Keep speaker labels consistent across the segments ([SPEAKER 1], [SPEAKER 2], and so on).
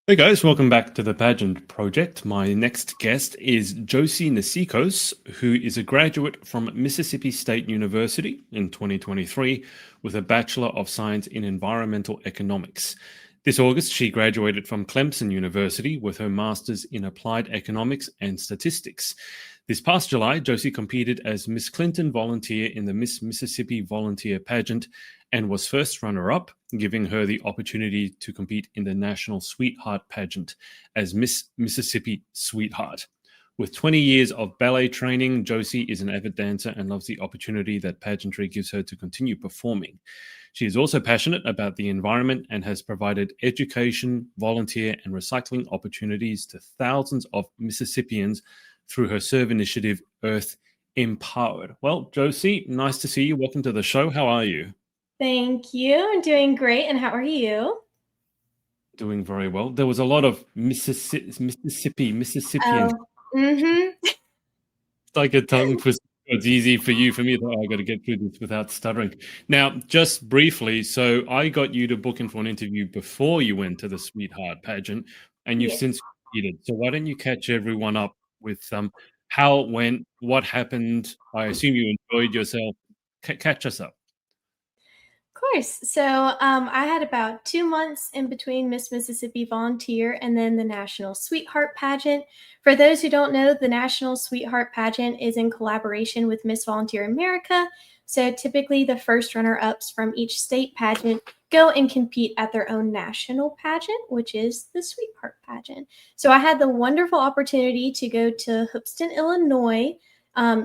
[SPEAKER 1] Hey guys, welcome back to the Pageant Project. My next guest is Josie Nasekos, who is a graduate from Mississippi State University in 2023 with a Bachelor of Science in Environmental Economics. This August, she graduated from Clemson University with her Master's in Applied Economics and Statistics. This past July, Josie competed as Miss Clinton Volunteer in the Miss Mississippi Volunteer Pageant and was first runner-up, giving her the opportunity to compete in the National Sweetheart Pageant as Miss Mississippi Sweetheart. With 20 years of ballet training, Josie is an avid dancer and loves the opportunity that pageantry gives her to continue performing. She is also passionate about the environment and has provided education, volunteer, and recycling opportunities to thousands of Mississippians through her S.E.R.V.E initiative, Earth Empowered. Well, Josie, nice to see you. Welcome to the show. How are you?
[SPEAKER 2] Thank you. I'm doing great. And how are you?
[SPEAKER 1] Doing very well. There was a lot of Mississippians.
[SPEAKER 2] Oh, mm-hmm.
[SPEAKER 1] It's like a tongue twister. It's easy for you. For me, I got to get through this without stuttering. Now, just briefly, so I got you to book in for an interview before you went to the Sweetheart pageant, and you've
[SPEAKER 2] Yes,
[SPEAKER 1] since competed. So why don't you catch everyone up with how it went, what happened? I assume you enjoyed yourself. Catch us up.
[SPEAKER 2] of course. So I had about 2 months in between Miss Mississippi Volunteer and then the National Sweetheart Pageant. For those who don't know, the National Sweetheart Pageant is in collaboration with Miss Volunteer America. So typically, the first runner ups from each state pageant go and compete at their own national pageant, which is the Sweetheart Pageant. So I had the wonderful opportunity to go to Hoopeston, Illinois,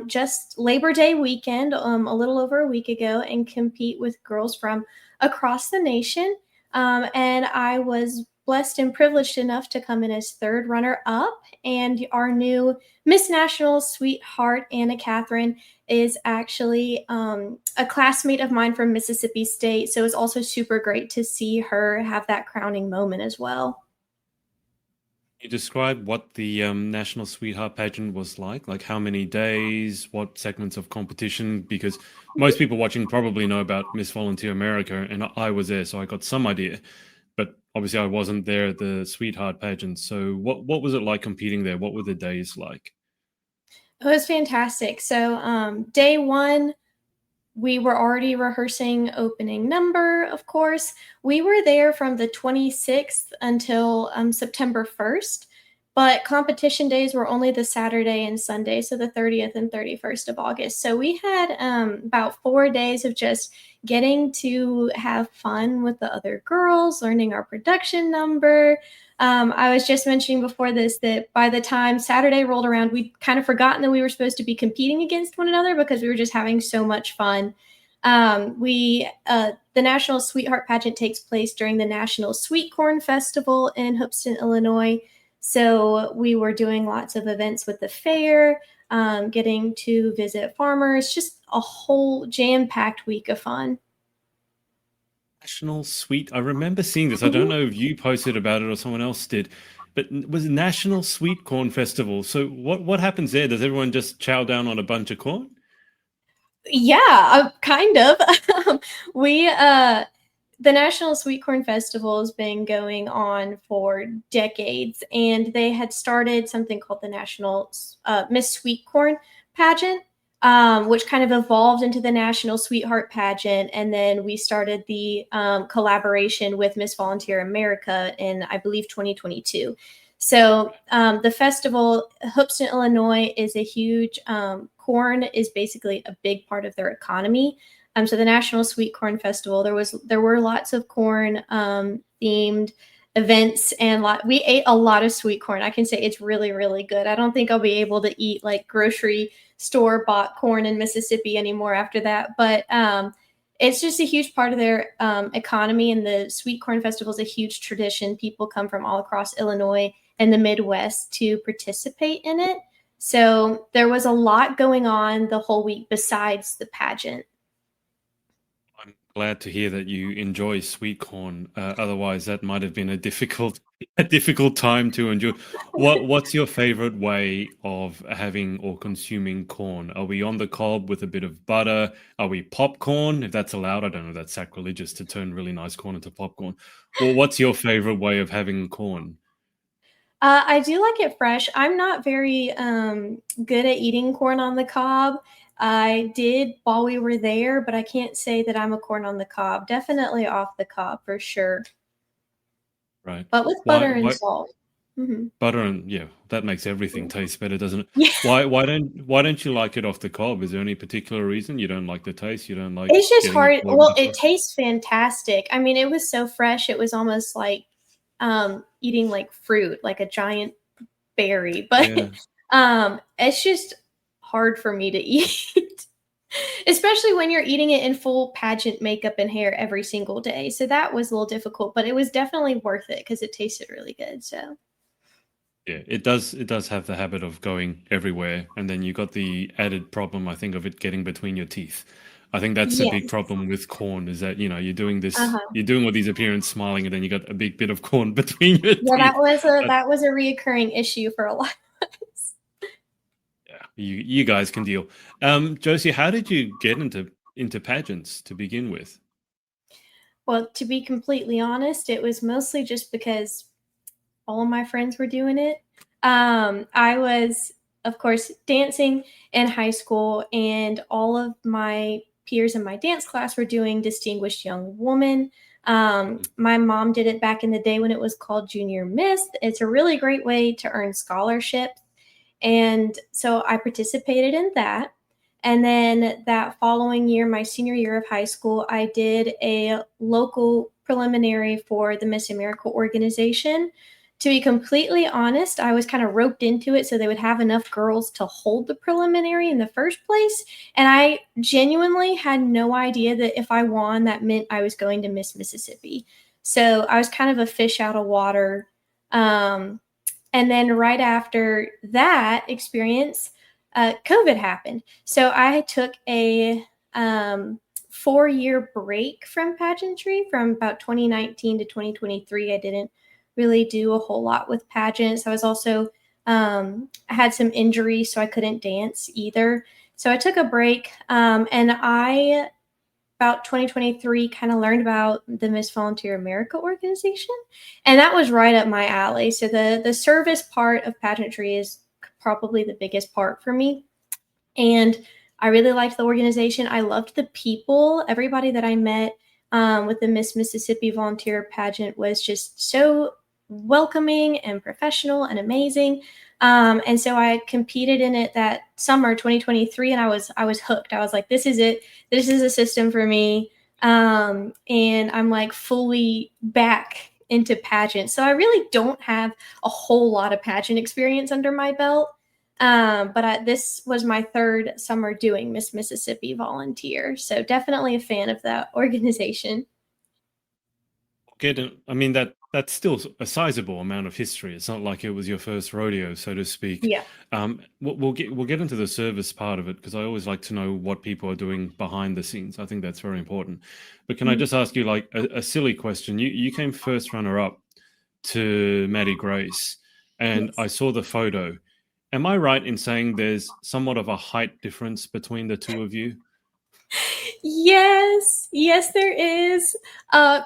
[SPEAKER 2] just Labor Day weekend, a little over a week ago, and compete with girls from across the nation. And I was blessed and privileged enough to come in as third runner up. And our new Miss National Sweetheart, Anna Catherine, is actually a classmate of mine from Mississippi State. So it's also super great to see her have that crowning moment as well.
[SPEAKER 1] You describe what the National Sweetheart Pageant was like how many days, what segments of competition, because most people watching probably know about Miss Volunteer America, and I was there, so I got some idea. But obviously, I wasn't there at the Sweetheart Pageant. So, what was it like competing there? What were the days like?
[SPEAKER 2] It was fantastic. So, day one, we were already rehearsing opening number, of course. We were there from the 26th until September 1st, but competition days were only the Saturday and Sunday, so the 30th and 31st of August. So we had about 4 days of just getting to have fun with the other girls, learning our production number. I was just mentioning before this that by the time Saturday rolled around, we'd kind of forgotten that we were supposed to be competing against one another because we were just having so much fun. The National Sweetheart Pageant takes place during the National Sweet Corn Festival in Hoopeston, Illinois. So we were doing lots of events with the fair, getting to visit farmers, just a whole jam-packed week of fun.
[SPEAKER 1] National Sweet. I remember seeing this. I don't
[SPEAKER 2] Mhm.
[SPEAKER 1] know if you posted about it or someone else did, but it was National Sweet Corn Festival. So, what happens there? Does everyone just chow down on a bunch of corn?
[SPEAKER 2] Yeah, kind of. we The National Sweet Corn Festival has been going on for decades, and they had started something called the National Miss Sweet Corn Pageant, which kind of evolved into the National Sweetheart Pageant, and then we started the collaboration with Miss Volunteer America in, I believe, 2022. So the festival, Hoopeston, Illinois, is a huge corn is basically a big part of their economy. So the National Sweet Corn Festival, there were lots of corn themed events, and we ate a lot of sweet corn. I can say it's really, really good. I don't think I'll be able to eat like grocery store bought corn in Mississippi anymore after that, but it's just a huge part of their economy. And the Sweet Corn Festival is a huge tradition. People come from all across Illinois and the Midwest to participate in it. So there was a lot going on the whole week besides the pageant.
[SPEAKER 1] I'm glad to hear that you enjoy sweet corn. Otherwise, that might have been a difficult, a difficult time to endure. What's your favorite way of having or consuming corn? Are we on the cob with a bit of butter? Are we popcorn? If that's allowed, I don't know. That's sacrilegious to turn really nice corn into popcorn. Or what's your favorite way of having corn?
[SPEAKER 2] I do like it fresh. I'm not very good at eating corn on the cob. I did while we were there, but I can't say that I'm a corn on the cob. Definitely off the cob for sure,
[SPEAKER 1] Right.
[SPEAKER 2] but with
[SPEAKER 1] Why
[SPEAKER 2] butter and
[SPEAKER 1] why
[SPEAKER 2] salt. Hmm.
[SPEAKER 1] butter and yeah, that makes everything taste better, doesn't it?
[SPEAKER 2] Yeah,
[SPEAKER 1] Why don't you like it off the cob? Is there any particular reason you don't like the taste? You don't like
[SPEAKER 2] it's just
[SPEAKER 1] getting it
[SPEAKER 2] hard.
[SPEAKER 1] boiled
[SPEAKER 2] Well, it
[SPEAKER 1] before?
[SPEAKER 2] tastes fantastic. I mean, it was so fresh. It was almost like eating like fruit, like a giant berry. But
[SPEAKER 1] Yeah.
[SPEAKER 2] it's just hard for me to eat. Especially when you're eating it in full pageant makeup and hair every single day. So that was a little difficult, but it was definitely worth it because it tasted really good. So
[SPEAKER 1] Yeah, it does have the habit of going everywhere, and then you got the added problem, I think, of it getting between your teeth. I think that's a big
[SPEAKER 2] yes.
[SPEAKER 1] problem with corn is that, you're doing this,
[SPEAKER 2] Uh-huh.
[SPEAKER 1] you're doing all these appearance smiling, and then you got a big bit of corn between your
[SPEAKER 2] Yeah, that
[SPEAKER 1] teeth.
[SPEAKER 2] was a
[SPEAKER 1] But
[SPEAKER 2] that was a reoccurring issue for a lot of us.
[SPEAKER 1] yeah, you guys can deal. Josie, how did you get into pageants to begin with?
[SPEAKER 2] Well, to be completely honest, it was mostly just because all of my friends were doing it. I was, of course, dancing in high school, and all of my peers in my dance class were doing Distinguished Young Woman. My mom did it back in the day when it was called Junior Miss. It's a really great way to earn scholarships. And so I participated in that. And then that following year, my senior year of high school, I did a local preliminary for the Miss America organization. To be completely honest, I was kind of roped into it so they would have enough girls to hold the preliminary in the first place. And I genuinely had no idea that if I won, that meant I was going to Miss Mississippi. So I was kind of a fish out of water. Um, and then right after that experience, COVID happened. So I took a 4-year break from pageantry from about 2019 to 2023. I didn't really do a whole lot with pageants. I was also, I had some injuries, so I couldn't dance either. So I took a break, and I about 2023 kind of learned about the Miss Volunteer America organization, and that was right up my alley. So the service part of pageantry is probably the biggest part for me, and I really liked the organization. I loved the people. Everybody that I met with the Miss Mississippi Volunteer Pageant was just so welcoming and professional and amazing. And so I competed in it that summer, 2023, and I was hooked. I was like, this is it. This is a system for me. And I'm like fully back into pageants. So I really don't have a whole lot of pageant experience under my belt. But this was my third summer doing Miss Mississippi Volunteer. So definitely a fan of that organization.
[SPEAKER 1] I mean that's still a sizable amount of history. It's not like it was your first rodeo, so to speak.
[SPEAKER 2] Yeah.
[SPEAKER 1] We'll get into the service part of it because I always like to know what people are doing behind the scenes. I think that's very important. But can I
[SPEAKER 2] Mhm.
[SPEAKER 1] just ask you like a silly question? You came first runner up to Maddie Grace, and I
[SPEAKER 2] Yes.
[SPEAKER 1] saw the photo. Am I right in saying there's somewhat of a height difference between the two of you?
[SPEAKER 2] Yes, yes, there is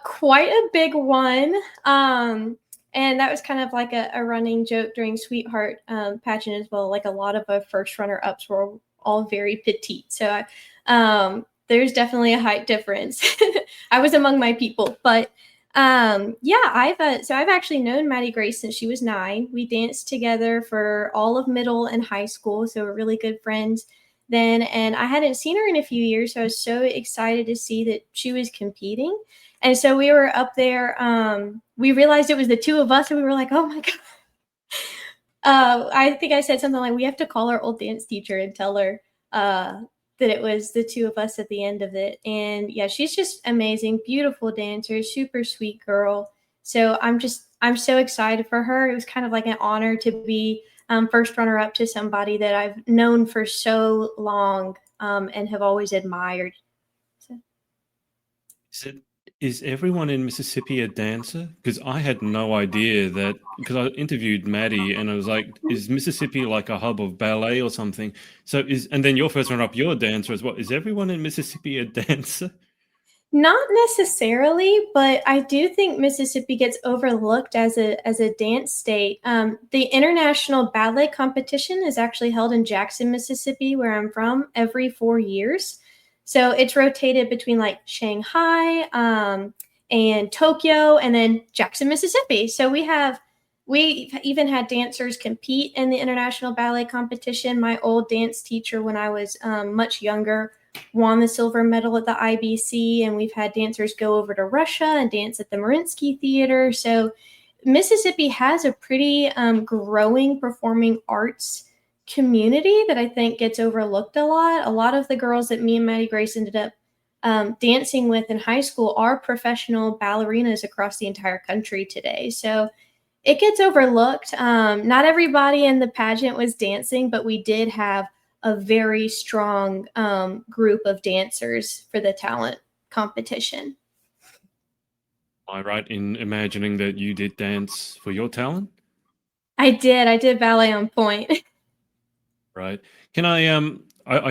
[SPEAKER 2] quite a big one. And that was kind of like a running joke during Sweetheart pageant as well. Like a lot of our first runner ups were all very petite. So there's definitely a height difference. I was among my people, but yeah, I've actually known Maddie Grace since she was 9. We danced together for all of middle and high school, so we're really good friends then, and I hadn't seen her in a few years, so I was so excited to see that she was competing. And so we were up there. We realized it was the two of us, and we were like, "Oh my god!" I think I said something like, "We have to call our old dance teacher and tell her that it was the two of us at the end of it." And yeah, she's just amazing, beautiful dancer, super sweet girl. So I'm so excited for her. It was kind of like an honor to be first runner up to somebody that I've known for so long and have always admired. So,
[SPEAKER 1] Is it is everyone in Mississippi a dancer? Because I had no idea that because I interviewed Maddie and I was like, is Mississippi like a hub of ballet or something? And then your first run up, you're a dancer as well. Is everyone in Mississippi a dancer?
[SPEAKER 2] Not necessarily, but I do think Mississippi gets overlooked as a dance state. The International Ballet Competition is actually held in Jackson, Mississippi, where I'm from, every 4 years. So it's rotated between like Shanghai and Tokyo, and then Jackson, Mississippi. So we've even had dancers compete in the International Ballet Competition. My old dance teacher, when I was much younger, won the silver medal at the IBC, and we've had dancers go over to Russia and dance at the Mariinsky Theater. So Mississippi has a pretty growing performing arts community that I think gets overlooked a lot. A lot of the girls that me and Maddie Grace ended up dancing with in high school are professional ballerinas across the entire country today. So it gets overlooked. Not everybody in the pageant was dancing, but we did have a very strong group of dancers for the talent competition.
[SPEAKER 1] Am I right in imagining that you did dance for your talent?
[SPEAKER 2] I did ballet on point.
[SPEAKER 1] Right. Can I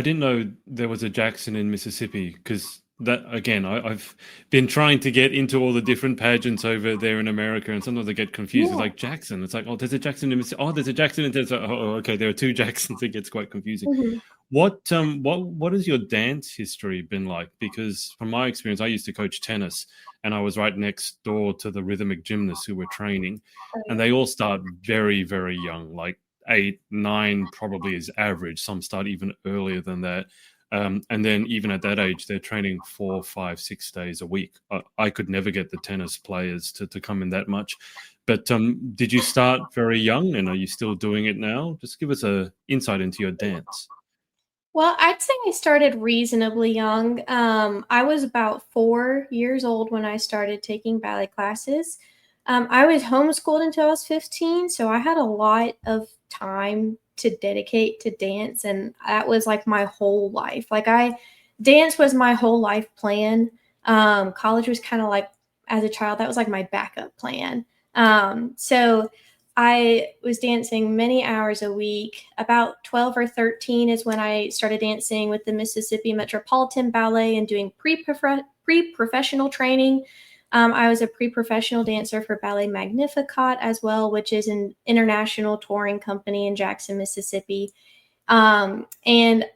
[SPEAKER 1] didn't know there was a Jackson in Mississippi, because that again, I've been trying to get into all the different pageants over there in America, and sometimes I get confused. It's
[SPEAKER 2] Yeah.
[SPEAKER 1] like Jackson. It's like, oh, there's a Jackson in Mississippi. Oh, there's a Jackson in there's oh, okay, there are two Jacksons. It gets quite confusing.
[SPEAKER 2] Mhm.
[SPEAKER 1] What has your dance history been like? Because from my experience, I used to coach tennis, and I was right next door to the rhythmic gymnasts who were training, and they all start very, very young, like 8, 9 probably is average. Some start even earlier than that. And then even at that age, they're training 4, 5, 6 days a week. I could never get the tennis players to come in that much. But did you start very young, and are you still doing it now? Just give us a insight into your dance.
[SPEAKER 2] Well, I'd say I started reasonably young. I was about 4 years old when I started taking ballet classes. I was homeschooled until I was 15, so I had a lot of time to dedicate to dance, and that was like my whole life. Dance was my whole life plan. College was kind of like, as a child, that was like my backup plan. So I was dancing many hours a week. About 12 or 13 is when I started dancing with the Mississippi Metropolitan Ballet and doing pre-professional training. I was a pre-professional dancer for Ballet Magnificat as well, which is an international touring company in Jackson, Mississippi. And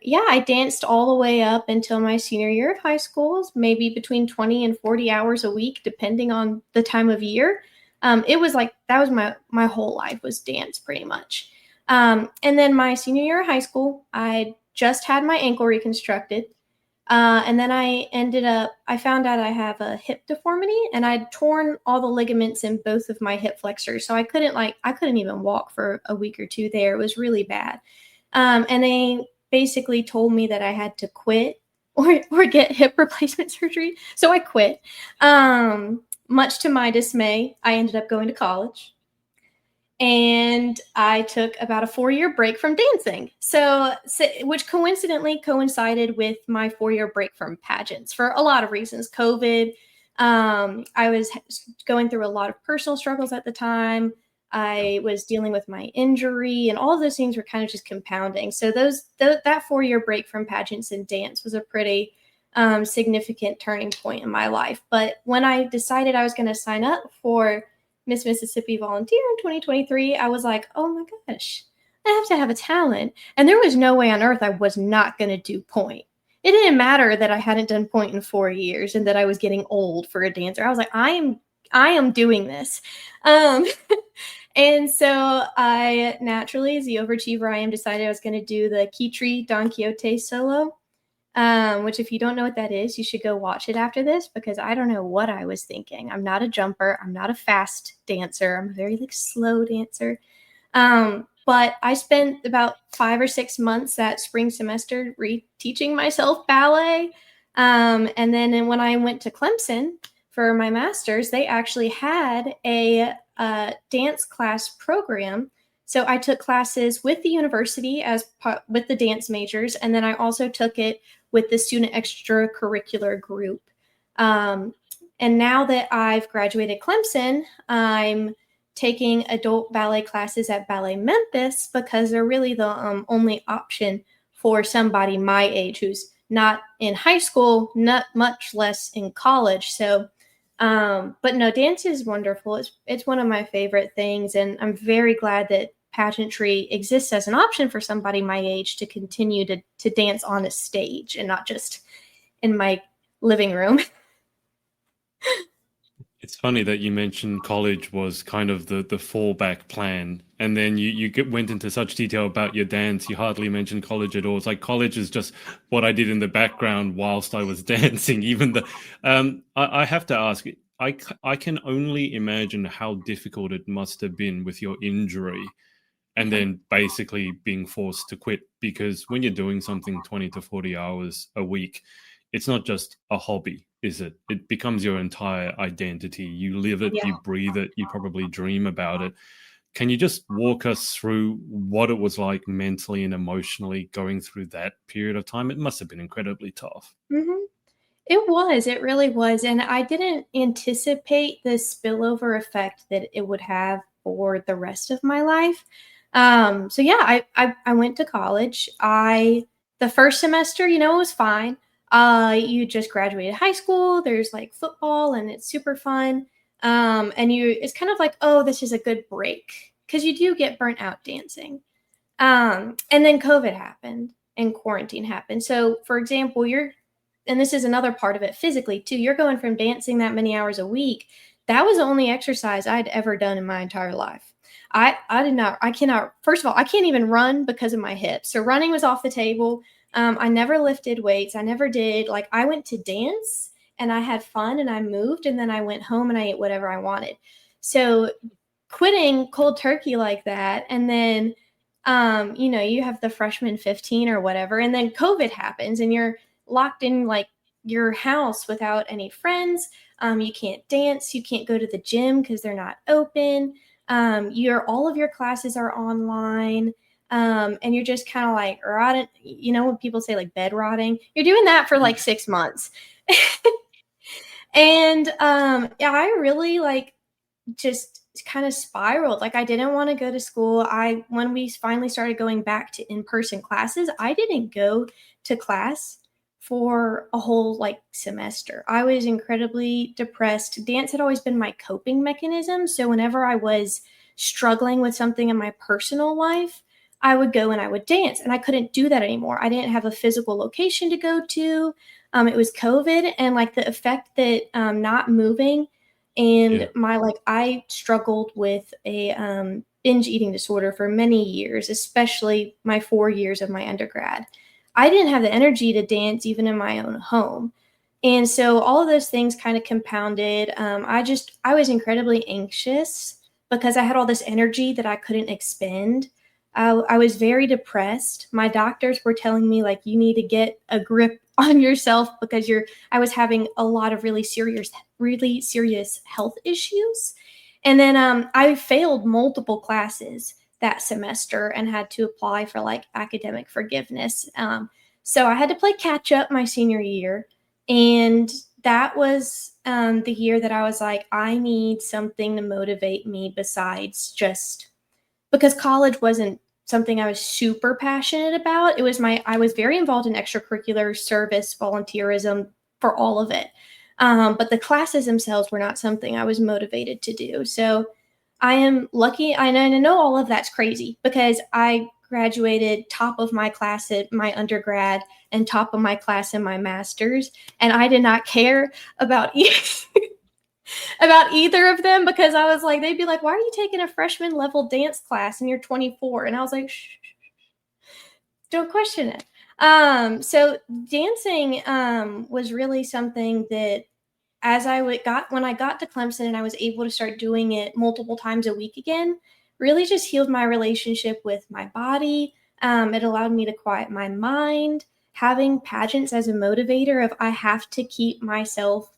[SPEAKER 2] yeah, I danced all the way up until my senior year of high school, maybe between 20 and 40 hours a week, depending on the time of year. It was like, that was my whole life was dance pretty much. And then my senior year of high school, I just had my ankle reconstructed. And then I found out I have a hip deformity, and I'd torn all the ligaments in both of my hip flexors. So I couldn't even walk for a week or two there. It was really bad. And they basically told me that I had to quit or get hip replacement surgery. So I quit. Much to my dismay, I ended up going to college. And I took about a 4-year break from dancing. So which coincidentally coincided with my 4-year break from pageants for a lot of reasons. COVID, I was going through a lot of personal struggles at the time. I was dealing with my injury, and all of those things were kind of just compounding. So that 4-year break from pageants and dance was a pretty significant turning point in my life. But when I decided I was going to sign up for Miss Mississippi Volunteer in 2023, I was like, oh my gosh, I have to have a talent. And there was no way on earth I was not going to do point. It didn't matter that I hadn't done point in 4 years and that I was getting old for a dancer. I was like, I am doing this. And so I naturally, as the overachiever I am, decided I was going to do the Kitri Don Quixote solo. Which if you don't know what that is, you should go watch it after this, because I don't know what I was thinking. I'm not a jumper. I'm not a fast dancer. I'm a very slow dancer. But I spent about 5 or 6 months that spring semester reteaching myself ballet. And then when I went to Clemson for my master's, they actually had a dance class program. So I took classes with the university with the dance majors, and then I also took it with the student extracurricular group. And now that I've graduated Clemson, I'm taking adult ballet classes at Ballet Memphis, because they're really the only option for somebody my age who's not in high school, not much less in college. So, but no, dance is wonderful. It's one of my favorite things, and I'm very glad that pageantry exists as an option for somebody my age to continue to dance on a stage and not just in my living room.
[SPEAKER 1] It's funny that you mentioned college was kind of the fallback plan, and then went into such detail about your dance. You hardly mentioned college at all. It's like college is just what I did in the background whilst I was dancing. Even I have to ask, I can only imagine how difficult it must have been with your injury and then basically being forced to quit, because when you're doing something 20 to 40 hours a week, it's not just a hobby, is it? It becomes your entire identity. You live it,
[SPEAKER 2] Yeah.
[SPEAKER 1] you breathe it, you probably dream about it. Can you just walk us through what it was like mentally and emotionally going through that period of time? It must have been incredibly tough.
[SPEAKER 2] Hmm. It really was. And I didn't anticipate the spillover effect that it would have for the rest of my life. So yeah, I went to college. The first semester, it was fine. You just graduated high school. There's like football and it's super fun. And it's kind of like, oh, this is a good break because you do get burnt out dancing. And then COVID happened and quarantine happened. So for example, and this is another part of it physically too, you're going from dancing that many hours a week. That was the only exercise I'd ever done in my entire life. I cannot, first of all, I can't even run because of my hips. So running was off the table. I never lifted weights. I never did. Like I went to dance and I had fun and I moved and then I went home and I ate whatever I wanted. So quitting cold turkey like that. And then, you have the freshman 15 or whatever. And then COVID happens and you're locked in like your house without any friends. You can't dance. You can't go to the gym because they're not open. All of your classes are online. And you're just kind of like rotting, when people say like bed rotting, you're doing that for like 6 months. And yeah, I really like just kind of spiraled. Like I didn't want to go to school. When we finally started going back to in-person classes, I didn't go to class for a whole like semester. I was incredibly depressed. Dance had always been my coping mechanism. So whenever I was struggling with something in my personal life, I would go and I would dance, and I couldn't do that anymore. I didn't have a physical location to go to. It was COVID, and like the effect that not moving and
[SPEAKER 1] Yeah.
[SPEAKER 2] I struggled with a binge eating disorder for many years, especially my 4 years of my undergrad. I didn't have the energy to dance even in my own home. And so all of those things kind of compounded. I was incredibly anxious because I had all this energy that I couldn't expend. I was very depressed. My doctors were telling me, like, you need to get a grip on yourself because I was having a lot of really serious health issues. And then I failed multiple classes that semester and had to apply for like academic forgiveness. So I had to play catch up my senior year. And that was the year that I was like, I need something to motivate me besides just because college wasn't something I was super passionate about. I was very involved in extracurricular service, volunteerism for all of it. But the classes themselves were not something I was motivated to do. So I am lucky. I know all of that's crazy because I graduated top of my class at my undergrad and top of my class in my master's. And I did not care about about either of them because I was like, they'd be like, why are you taking a freshman level dance class and you're 24? And I was like, shh, don't question it. So dancing was really something that when I got to Clemson and I was able to start doing it multiple times a week again, really just healed my relationship with my body. It allowed me to quiet my mind. Having pageants as a motivator of I have to keep myself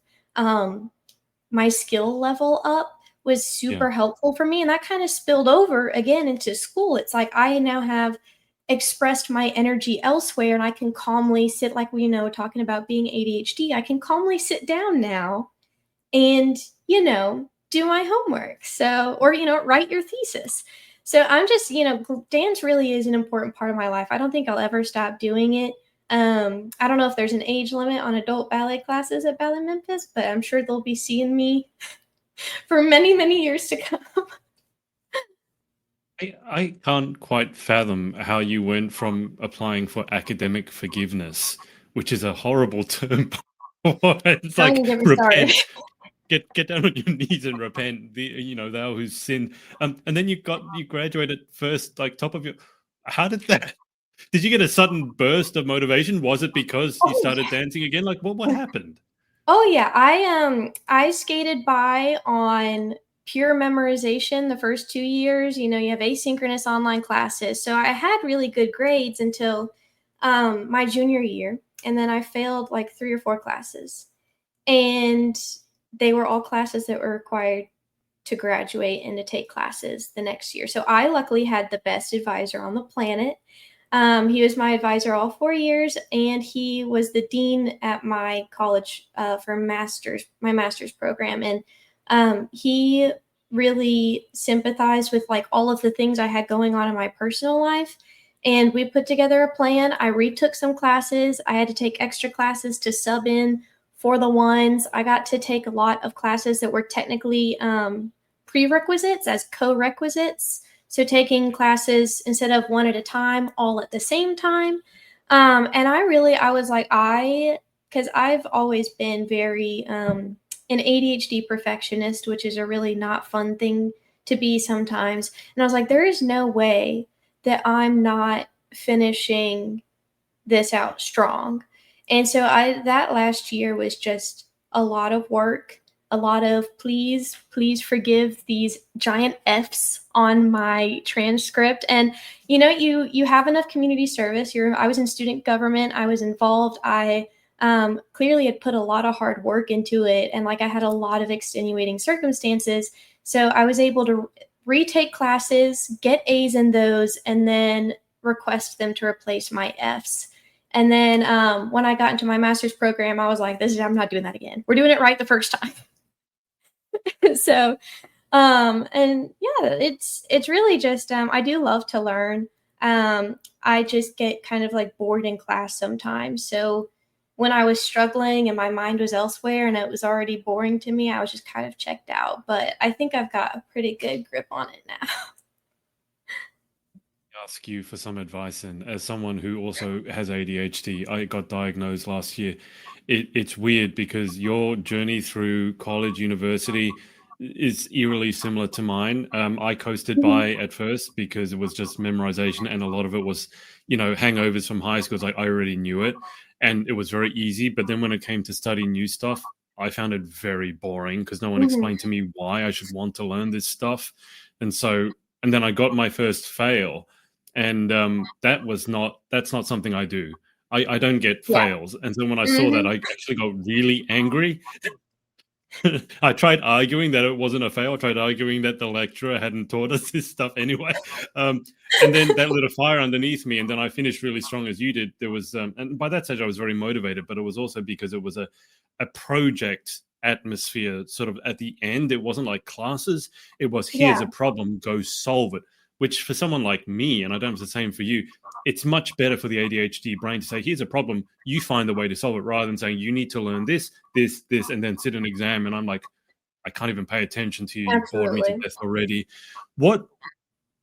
[SPEAKER 2] my skill level up was
[SPEAKER 1] Yeah.
[SPEAKER 2] super helpful for me. And that kind of spilled over again into school. It's like I now have expressed my energy elsewhere and I can calmly sit, like we talking about being ADHD, I can calmly sit down now and, do my homework. So, or, write your thesis. So I'm just, dance really is an important part of my life. I don't think I'll ever stop doing it. I don't know if there's an age limit on adult ballet classes at Ballet Memphis, but I'm sure they'll be seeing me for many, many years to come.
[SPEAKER 1] I can't quite fathom how you went from applying for academic forgiveness, which is a horrible term. It's
[SPEAKER 2] Don't
[SPEAKER 1] like
[SPEAKER 2] even get me started.
[SPEAKER 1] repent, get down on your knees and repent. Thou who's sinned. And then you graduated first, like top of your. How did that? Did you get a sudden burst of motivation? Was it because you
[SPEAKER 2] Oh
[SPEAKER 1] started
[SPEAKER 2] yeah.
[SPEAKER 1] dancing again? Like what happened?
[SPEAKER 2] Oh yeah. I skated by on pure memorization the first 2 years. You know, you have asynchronous online classes. So I had really good grades until my junior year. And then I failed like 3 or 4 classes. And they were all classes that were required to graduate and to take classes the next year. So I luckily had the best advisor on the planet. He was my advisor all 4 years, and he was the dean at my college for my master's program. And he really sympathized with like all of the things I had going on in my personal life. And we put together a plan. I retook some classes. I had to take extra classes to sub in for the ones. I got to take a lot of classes that were technically prerequisites as co-requisites. So taking classes instead of one at a time, all at the same time. And I was like, because I've always been very an ADHD perfectionist, which is a really not fun thing to be sometimes. And I was like, there is no way that I'm not finishing this out strong. And so that last year was just a lot of work, a lot of please forgive these giant F's on my transcript. And you have enough community service. I was in student government. I was involved. I clearly had put a lot of hard work into it, and like I had a lot of extenuating circumstances. So I was able to retake classes, get A's in those, and then request them to replace my F's. And then when I got into my master's program, I was like, I'm not doing that again. We're doing it right the first time. So, and yeah, it's really just, I do love to learn. I just get kind of like bored in class sometimes. So when I was struggling and my mind was elsewhere and it was already boring to me, I was just kind of checked out. But I think I've got a pretty good grip on it now.
[SPEAKER 1] Ask you for some advice, and as someone who also has ADHD, I got diagnosed last year. It's weird because your journey through college, university is eerily similar to mine. I coasted by at first because it was just memorization, and a lot of it was, hangovers from high school. It's like I already knew it, and it was very easy. But then when it came to studying new stuff, I found it very boring because no one
[SPEAKER 2] Mhm.
[SPEAKER 1] explained to me why I should want to learn this stuff. And then I got my first fail, and that's not something I do. I don't get
[SPEAKER 2] Yeah.
[SPEAKER 1] fails. And so when I saw that,
[SPEAKER 2] Mhm.
[SPEAKER 1] I actually got really angry. I tried arguing that it wasn't a fail. I tried arguing that the lecturer hadn't taught us this stuff anyway. Um, and then that lit a fire underneath me. And then I finished really strong as you did. There was, and by that stage, I was very motivated, but it was also because it was a project atmosphere sort of at the end. It wasn't like classes. It was, here's
[SPEAKER 2] Yeah.
[SPEAKER 1] a problem, go solve it. Which for someone like me, and I don't know if it's the same for you, it's much better for the ADHD brain to say, here's a problem, you find the way to solve it, rather than saying, you need to learn this, and then sit an exam. And I'm like, I can't even pay attention to you. You've bored me to
[SPEAKER 2] Absolutely.
[SPEAKER 1] death already.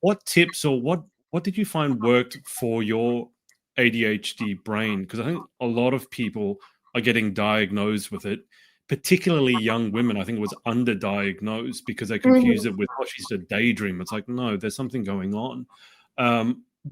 [SPEAKER 1] What tips, or what did you find worked for your ADHD brain? Because I think a lot of people are getting diagnosed with it, particularly young women. I think it was underdiagnosed because they confuse
[SPEAKER 2] Mhm.
[SPEAKER 1] it with, oh, she's a daydream. It's like, no, there's something going on.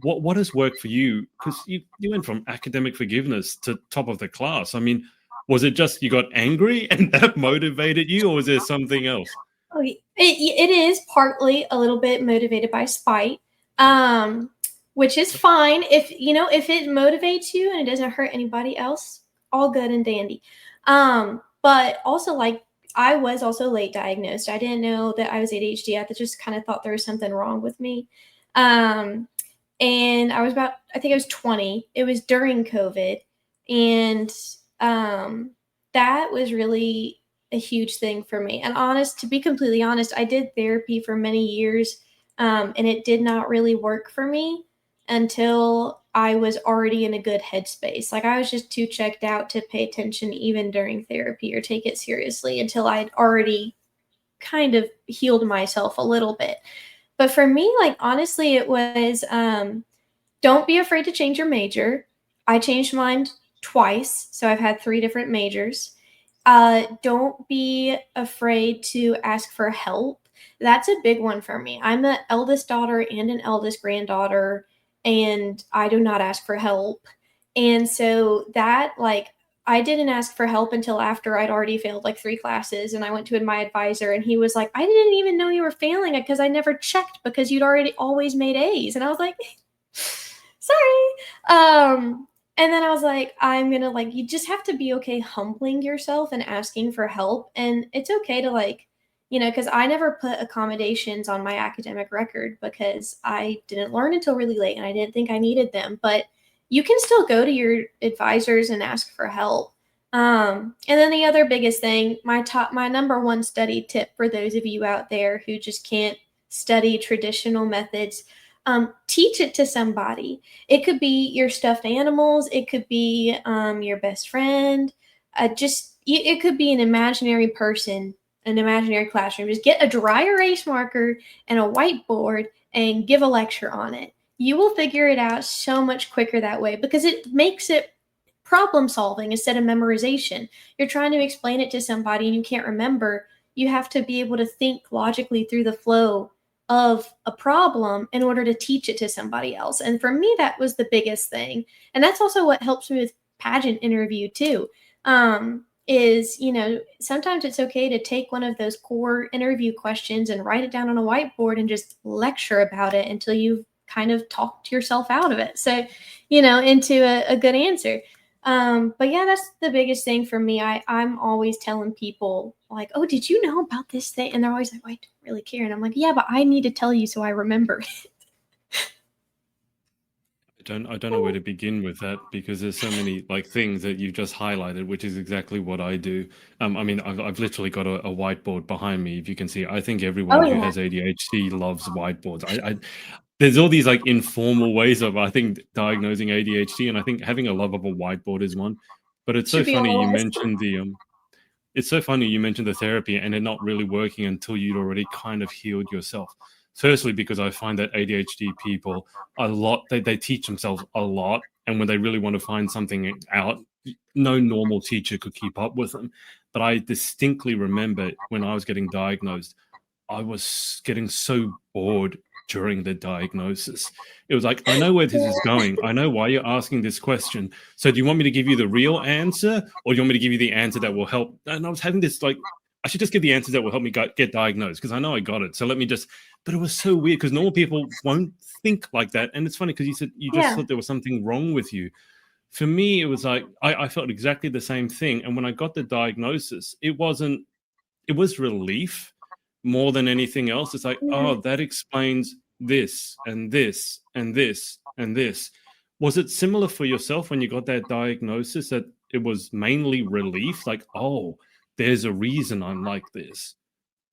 [SPEAKER 1] What has worked for you? Because you went from academic forgiveness to top of the class. I mean, was it just you got angry and that motivated you, or was there something else?
[SPEAKER 2] Oh, it is partly a little bit motivated by spite, um, which is fine if it motivates you and it doesn't hurt anybody else, all good and dandy. But also like I was also late diagnosed. I didn't know that I was ADHD. I just kind of thought there was something wrong with me. Um, and I think I was 20. It was during COVID, and um, that was really a huge thing for me. And to be completely honest, I did therapy for many years, and it did not really work for me until I was already in a good headspace. Like I was just too checked out to pay attention even during therapy or take it seriously until I'd already kind of healed myself a little bit. But for me, like honestly, it was don't be afraid to change your major. I changed mine twice, so I've had 3 different majors. Don't be afraid to ask for help. That's a big one for me. I'm an eldest daughter and an eldest granddaughter, and I do not ask for help. And so that, like, I didn't ask for help until after I'd already failed like 3 classes. And I went to my advisor, and he was like, I didn't even know you were failing it because I never checked because you'd already always made A's. And I was like, sorry. And then I was like, I'm gonna like, you just have to be okay humbling yourself and asking for help. And it's okay to like, because I never put accommodations on my academic record because I didn't learn until really late and I didn't think I needed them. But you can still go to your advisors and ask for help. And then the other biggest thing, my number one study tip for those of you out there who just can't study traditional methods, teach it to somebody. It could be your stuffed animals. It could be your best friend. It could be an imaginary person, an imaginary classroom. Just get a dry erase marker and a whiteboard and give a lecture on it. You will figure it out so much quicker that way because it makes it problem solving instead of memorization. You're trying to explain it to somebody and you can't remember. You have to be able to think logically through the flow of a problem in order to teach it to somebody else. And for me, that was the biggest thing. And that's also what helps me with pageant interview too. Is, sometimes it's okay to take one of those core interview questions and write it down on a whiteboard and just lecture about it until you've kind of talked yourself out of it. So, into a good answer. But yeah, that's the biggest thing for me. I'm always telling people like, oh, did you know about this thing? And they're always like, well, I don't really care. And I'm like, yeah, but I need to tell you so I remember.
[SPEAKER 1] I don't know where to begin with that because there's so many like things that you've just highlighted, which is exactly what I do. I mean, I've literally got a whiteboard behind me. If you can see, I think everyone
[SPEAKER 2] Oh
[SPEAKER 1] who
[SPEAKER 2] yeah.
[SPEAKER 1] has ADHD loves whiteboards. There's all these like informal ways of, I think, diagnosing ADHD, and I think having a love of a whiteboard is one. But it's so
[SPEAKER 2] Should be
[SPEAKER 1] funny you
[SPEAKER 2] all of us.
[SPEAKER 1] mentioned it's so funny you mentioned the therapy and it not really working until you'd already kind of healed yourself. Firstly, because I find that ADHD people they teach themselves a lot, and when they really want to find something out, no normal teacher could keep up with them. But I distinctly remember when I was getting diagnosed, I was getting so bored during the diagnosis. It was like, I know where this is going. I know why you're asking this question. So do you want me to give you the real answer, or do you want me to give you the answer that will help? And I was having this like, I should just give the answers that will help me get diagnosed because I know I got it. So let me just, but it was so weird because normal people won't think like that. And it's funny because you said you just
[SPEAKER 2] Yeah.
[SPEAKER 1] thought there was something wrong with you. For me, it was like, I felt exactly the same thing. And when I got the diagnosis, it was relief more than anything else. It's like,
[SPEAKER 2] Mhm.
[SPEAKER 1] oh, that explains this and this and this and this. Was it similar for yourself when you got that diagnosis that it was mainly relief? Like, oh, there's a reason I'm like this.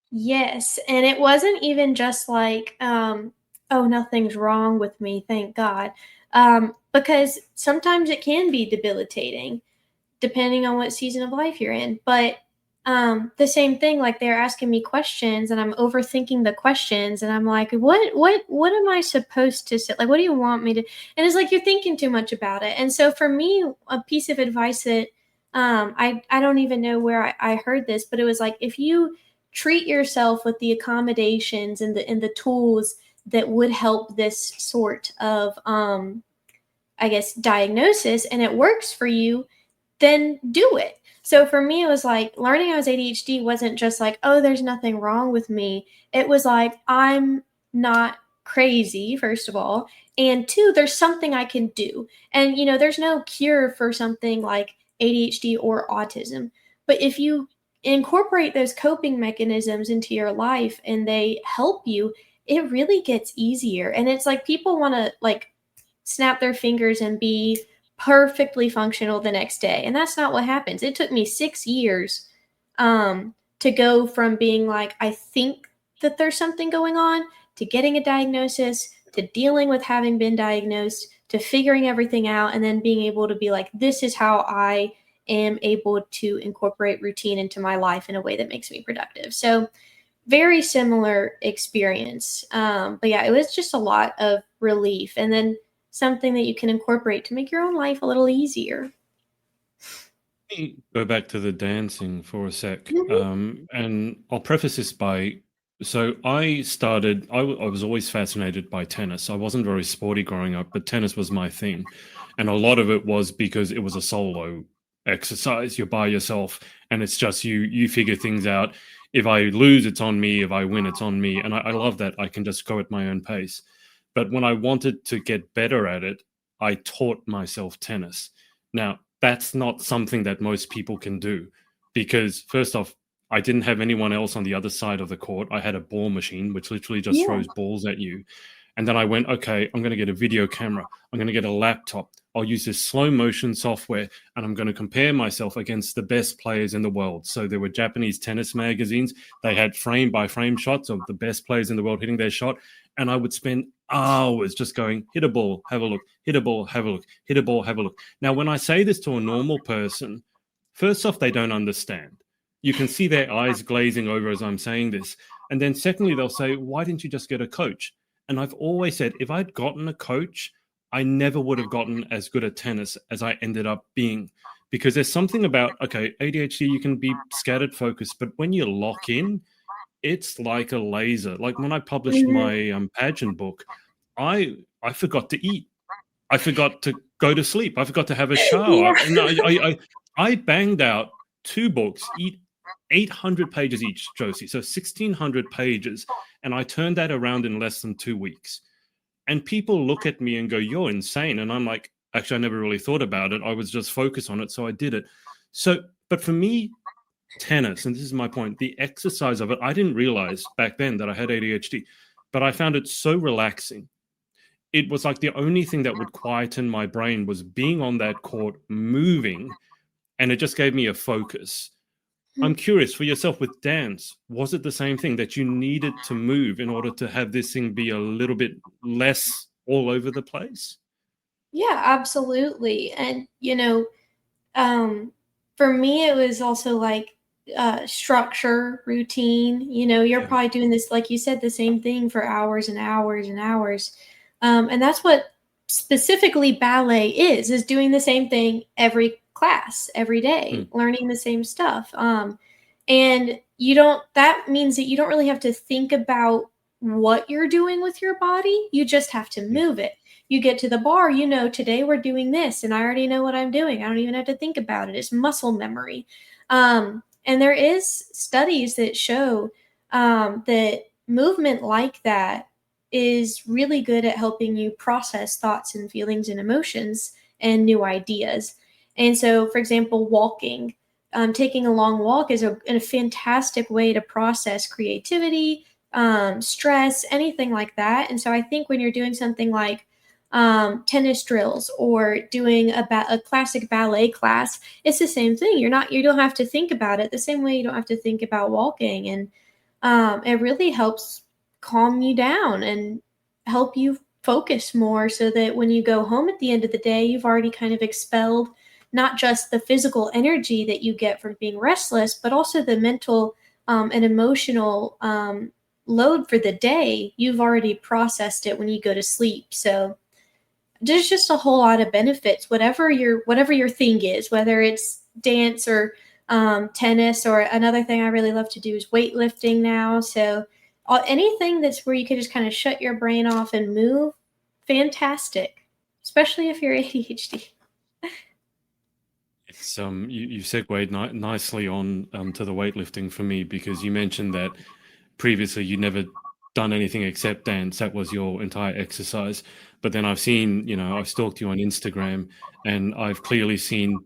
[SPEAKER 2] Yes. And it wasn't even just like, oh, nothing's wrong with me, thank God. Because sometimes it can be debilitating depending on what season of life you're in. But the same thing, like they're asking me questions and I'm overthinking the questions and I'm like, what am I supposed to say? Like, what do you want me to? And it's like you're thinking too much about it. And so for me, a piece of advice that I don't even know where I heard this, but it was like if you treat yourself with the accommodations and the tools that would help this sort of I guess diagnosis and it works for you, then do it. So for me, it was like learning I was ADHD wasn't just like, oh, there's nothing wrong with me. It was like, I'm not crazy, first of all. And two, there's something I can do. And, there's no cure for something like ADHD or autism. But if you incorporate those coping mechanisms into your life and they help you, it really gets easier. And it's like people want to like snap their fingers and be perfectly functional the next day. And that's not what happens. It took me 6 years to go from being like, I think that there's something going on, to getting a diagnosis, to dealing with having been diagnosed, to figuring everything out, and then being able to be like, this is how I am able to incorporate routine into my life in a way that makes me productive. So very similar experience. But yeah, it was just a lot of relief, and then something that you can incorporate to make your own life a little easier.
[SPEAKER 1] Go back to the dancing for a sec.
[SPEAKER 2] Mhm.
[SPEAKER 1] And I'll preface this by, so I was always fascinated by tennis. I wasn't very sporty growing up, but tennis was my thing. And a lot of it was because it was a solo exercise. You're by yourself and it's just you figure things out. If I lose, it's on me. If I win, it's on me. And I love that. I can just go at my own pace. But when I wanted to get better at it, I taught myself tennis. Now, that's not something that most people can do because, first off, I didn't have anyone else on the other side of the court. I had a ball machine, which literally just
[SPEAKER 2] Yeah.
[SPEAKER 1] throws balls at you. And then I went, okay, I'm going to get a video camera. I'm going to get a laptop. I'll use this slow motion software and I'm going to compare myself against the best players in the world. So there were Japanese tennis magazines. They had frame by frame shots of the best players in the world hitting their shot. And I would spend hours just going, hit a ball, have a look, hit a ball, have a look, hit a ball, have a look. Now, when I say this to a normal person, first off, they don't understand. You can see their eyes glazing over as I'm saying this. And then secondly, they'll say, why didn't you just get a coach? And I've always said, if I'd gotten a coach, I never would have gotten as good at tennis as I ended up being. Because there's something about, okay, ADHD, you can be scattered focused, but when you lock in, it's like a laser. Like when I published
[SPEAKER 2] Mhm.
[SPEAKER 1] my pageant book, I forgot to eat. I forgot to go to sleep. I forgot to have a shower. And
[SPEAKER 2] Yeah.
[SPEAKER 1] I banged out 2 books, 800 pages each, Josie. So 1,600 pages. And I turned that around in less than 2 weeks. And people look at me and go, you're insane. And I'm like, actually, I never really thought about it. I was just focused on it. So I did it. So, but for me, tennis, and this is my point, the exercise of it, I didn't realize back then that I had ADHD, but I found it so relaxing. It was like the only thing that would quieten my brain was being on that court, moving, and it just gave me a focus. I'm curious for yourself with dance, was it the same thing that you needed to move in order to have this thing be a little bit less all over the place?
[SPEAKER 2] Yeah, absolutely. And um for me it was also like structure, routine. You're
[SPEAKER 1] Yeah.
[SPEAKER 2] probably doing this, like you said, the same thing for hours and hours and hours. And that's what specifically ballet is doing the same thing every class, every day,
[SPEAKER 1] Hmm.
[SPEAKER 2] learning the same stuff. And you don't that means that you don't really have to think about what you're doing with your body. You just have to
[SPEAKER 1] Yeah.
[SPEAKER 2] move it. You get to the bar, today we're doing this, and I already know what I'm doing. I don't even have to think about it. It's muscle memory. And there is studies that show that movement like that is really good at helping you process thoughts and feelings and emotions and new ideas. And so, for example, walking, taking a long walk is a fantastic way to process creativity, stress, anything like that. And so I think when you're doing something like tennis drills or doing a classic ballet class, it's the same thing. You don't have to think about it the same way you don't have to think about walking. And it really helps calm you down and help you focus more so that when you go home at the end of the day, you've already kind of expelled not just the physical energy that you get from being restless, but also the mental and emotional load for the day. You've already processed it when you go to sleep. So there's just a whole lot of benefits. Whatever your thing is, whether it's dance or tennis, or another thing I really love to do is weightlifting now. So anything that's where you can just kind of shut your brain off and move, fantastic, especially if you're ADHD.
[SPEAKER 1] It's you segued nicely on to the weightlifting for me because you mentioned that previously you'd never done anything except dance. That was your entire exercise. But then I've seen, I've stalked you on Instagram and I've clearly seen,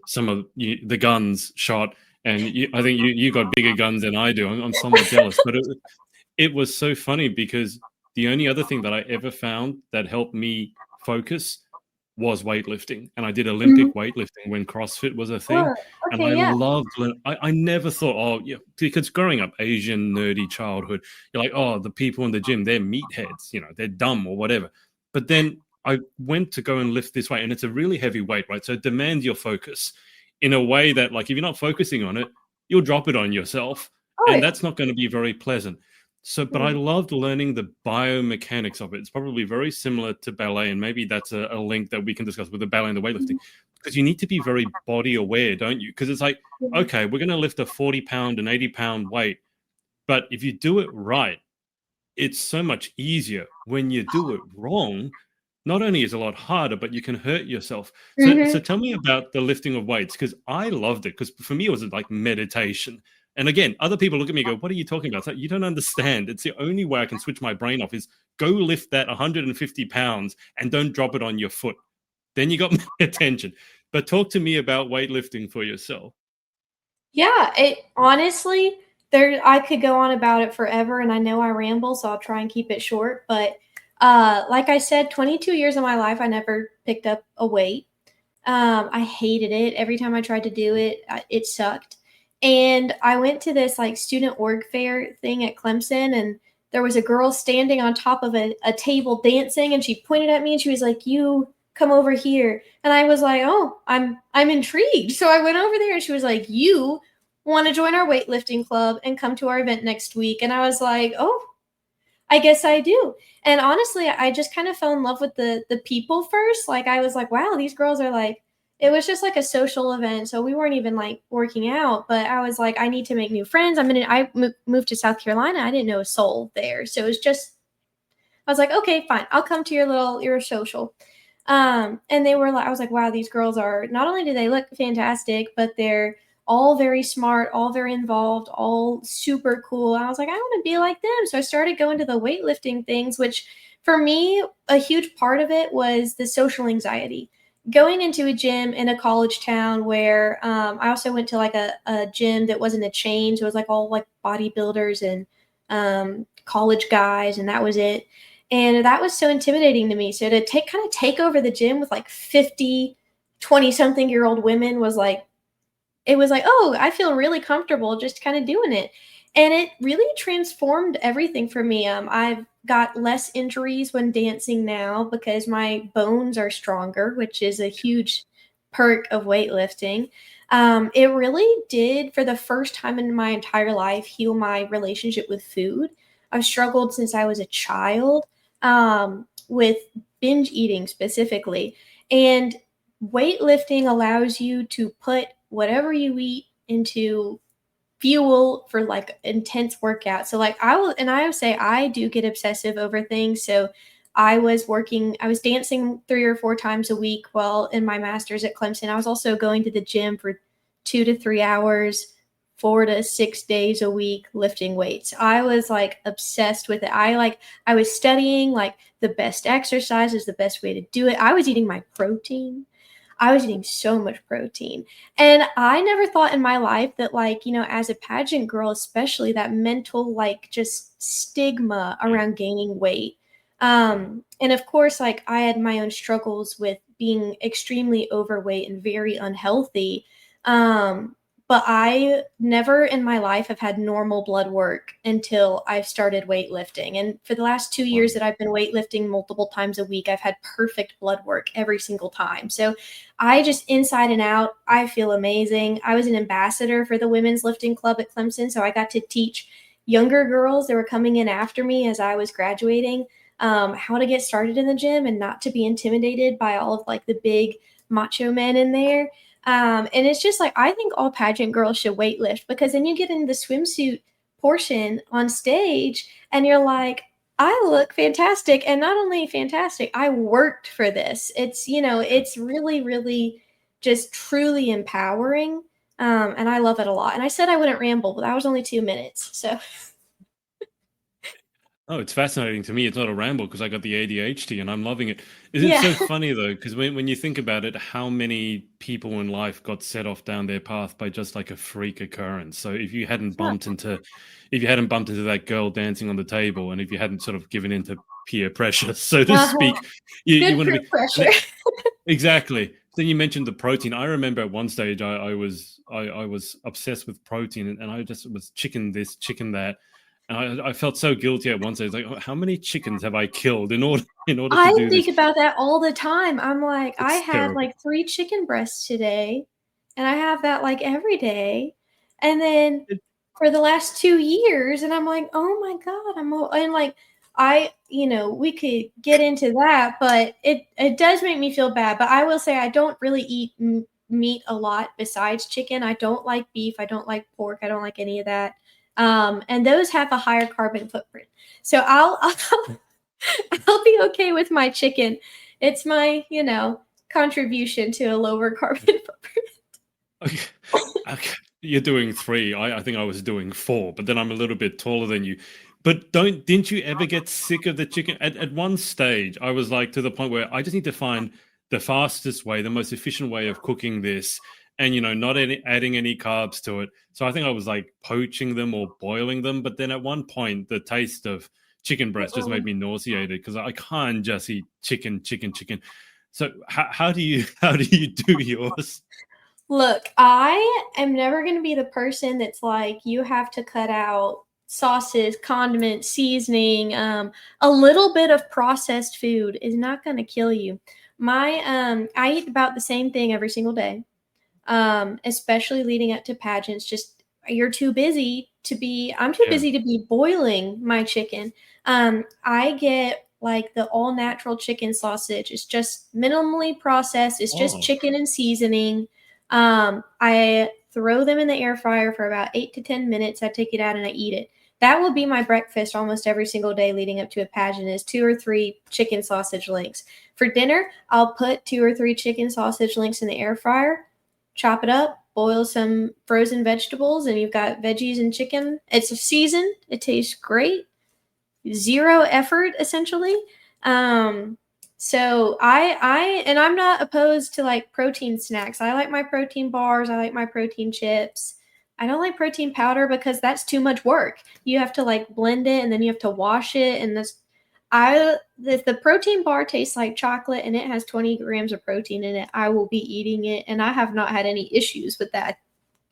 [SPEAKER 1] some of the guns shot. And I think you got bigger guns than I do. I'm somewhat jealous. But it was so funny because the only other thing that I ever found that helped me focus was weightlifting. And I did
[SPEAKER 2] Mhm.
[SPEAKER 1] Olympic weightlifting when CrossFit was a thing.
[SPEAKER 2] Oh,
[SPEAKER 1] And
[SPEAKER 2] okay,
[SPEAKER 1] I
[SPEAKER 2] yeah.
[SPEAKER 1] loved, I never thought, oh, yeah, because growing up, Asian, nerdy childhood, you're like, oh, the people in the gym, they're meatheads, they're dumb or whatever. But then I went to go and lift this weight, and it's a really heavy weight, right? So it demands your focus in a way that, like, if you're not focusing on it, you'll drop it on yourself,
[SPEAKER 2] Oh
[SPEAKER 1] and
[SPEAKER 2] yeah.
[SPEAKER 1] that's not going to be very pleasant. So, but I
[SPEAKER 2] Mhm.
[SPEAKER 1] loved learning the biomechanics of it. It's probably very similar to ballet, and maybe that's a link that we can discuss with the ballet and the weightlifting, because you need to be very body aware, don't you? Because it's like,
[SPEAKER 2] Mhm.
[SPEAKER 1] okay, we're going to lift a 40-pound and 80-pound weight, but if you do it right, it's so much easier. When you do it wrong, not only is it a lot harder, but you can hurt yourself. So
[SPEAKER 2] Mhm.
[SPEAKER 1] tell me about the lifting of weights, because I loved it. Because for me, it was like meditation. And again, other people look at me and go, "What are you talking about?" It's like, you don't understand. It's the only way I can switch my brain off is go lift that 150 pounds and don't drop it on your foot. Then you got my attention. But talk to me about weightlifting for yourself.
[SPEAKER 2] Yeah, it honestly, there I could go on about it forever, and I know I ramble, so I'll try and keep it short. But like I said, 22 years of my life, I never picked up a weight. I hated it. Every time I tried to do it, it sucked. And I went to this like student org fair thing at Clemson, and there was a girl standing on top of a table dancing, and she pointed at me and she was like, "You come over here." And I was like, "Oh, I'm intrigued." So I went over there, and she was like, "You want to join our weightlifting club and come to our event next week?" And I was like, "Oh, I guess I do." And honestly, I just kind of fell in love with the people first. Like I was like, wow, these girls are like, it was just like a social event. So we weren't even like working out, but I was like, I need to make new friends. Moved to South Carolina. I didn't know a soul there. So it was just, I was like, okay, fine. I'll come to your social. And they were like, I was like, wow, these girls are, not only do they look fantastic, but they're all very smart, all very involved, all super cool. I was like, I want to be like them. So I started going to the weightlifting things, which for me, a huge part of it was the social anxiety. Going into a gym in a college town where I also went to like a gym that wasn't a chain. So it was like all like bodybuilders and college guys, and that was it. And that was so intimidating to me. So to take over the gym with like 50, 20 something year old women was like, it was like, oh, I feel really comfortable just kind of doing it. And it really transformed everything for me. I've got less injuries when dancing now because my bones are stronger, which is a huge perk of weightlifting. It really did, for the first time in my entire life, heal my relationship with food. I've struggled since I was a child with binge eating specifically. And weightlifting allows you to put whatever you eat into fuel for like intense workout. So like I would say I do get obsessive over things. So I was dancing 3 or 4 times a week while in my master's at Clemson. I was also going to the gym for 2 to 3 hours, 4 to 6 days a week lifting weights. I was like obsessed with it. I was studying like the best exercises, the best way to do it. I was eating my protein. I was eating so much protein. And I never thought in my life that, like, as a pageant girl, especially that mental, like, just stigma around gaining weight. And of course, like, I had my own struggles with being extremely overweight and very unhealthy. Um, but I never in my life have had normal blood work until I've started weightlifting. And for the last 2 years
[SPEAKER 1] Wow.
[SPEAKER 2] that I've been weightlifting multiple times a week, I've had perfect blood work every single time. So I just inside and out, I feel amazing. I was an ambassador for the women's lifting club at Clemson, so I got to teach younger girls that were coming in after me as I was graduating how to get started in the gym and not to be intimidated by all of like the big macho men in there. And it's just like I think all pageant girls should weightlift because then you get in the swimsuit portion on stage and you're like, I look fantastic. And not only fantastic, I worked for this. It's really, really just truly empowering. And I love it a lot. And I said I wouldn't ramble, but that was only 2 minutes. So,
[SPEAKER 1] Oh, it's fascinating to me. It's not a ramble because I got the ADHD and I'm loving it. Isn't it
[SPEAKER 2] yeah.
[SPEAKER 1] so funny though? Because when you think about it, how many people in life got set off down their path by just like a freak occurrence? So
[SPEAKER 2] Yeah.
[SPEAKER 1] if you hadn't bumped into that girl dancing on the table, and if you hadn't sort of given into peer pressure, so to
[SPEAKER 2] Uh-huh.
[SPEAKER 1] speak, you
[SPEAKER 2] Good
[SPEAKER 1] wouldn't
[SPEAKER 2] peer
[SPEAKER 1] be. And
[SPEAKER 2] pressure.
[SPEAKER 1] then, exactly. Then you mentioned the protein. I remember at one stage I was obsessed with protein, and I just was chicken this, chicken that. And I felt so guilty at one stage. Like, oh, how many chickens have I killed in order in order to
[SPEAKER 2] I
[SPEAKER 1] do
[SPEAKER 2] think
[SPEAKER 1] this.
[SPEAKER 2] about that all the time. I'm like, I
[SPEAKER 1] It's
[SPEAKER 2] had
[SPEAKER 1] terrible.
[SPEAKER 2] like 3 chicken breasts today, and I have that like every day. And then
[SPEAKER 1] It,
[SPEAKER 2] for the last 2 years, and I'm like, "Oh my god, and like we could get into that, but it does make me feel bad. But I will say I don't really eat meat a lot besides chicken. I don't like beef, I don't like pork, I don't like any of that. And those have a higher carbon footprint. So I'll be okay with my chicken. It's my, contribution to a lower carbon footprint.
[SPEAKER 1] okay, okay, you're doing 3. I think I was doing 4, but then I'm a little bit taller than you. But didn't you ever get sick of the chicken? At one stage, I was like to the point where I just need to find the fastest way, the most efficient way of cooking this, and not adding any carbs to it. So I think I was like poaching them or boiling them. But then at one point, the taste of chicken breast just made me nauseated because I can't just eat chicken, chicken, chicken. So how do you how do you do yours?
[SPEAKER 2] Look, I am never going to be the person that's like, you have to cut out sauces, condiments, seasoning. A little bit of processed food is not going to kill you. I eat about the same thing every single day, especially leading up to pageants. Just I'm too
[SPEAKER 1] Yeah.
[SPEAKER 2] busy to be boiling my chicken. I get like the all natural chicken sausage. It's just minimally processed. It's just
[SPEAKER 1] Oh.
[SPEAKER 2] chicken and seasoning. I throw them in the air fryer for about 8 to 10 minutes. I take it out and I eat it. That will be my breakfast almost every single day leading up to a pageant is 2 or 3 chicken sausage links. For dinner, I'll put 2 or 3 chicken sausage links in the air fryer, chop it up, boil some frozen vegetables, and you've got veggies and chicken. It's seasoned. It tastes great. 0 effort, essentially. So I'm not opposed to like protein snacks. I like my protein bars. I like my protein chips. I don't like protein powder because that's too much work. You have to like blend it and then you have to wash it. And if the protein bar tastes like chocolate and it has 20 grams of protein in it, I will be eating it. And I have not had any issues with that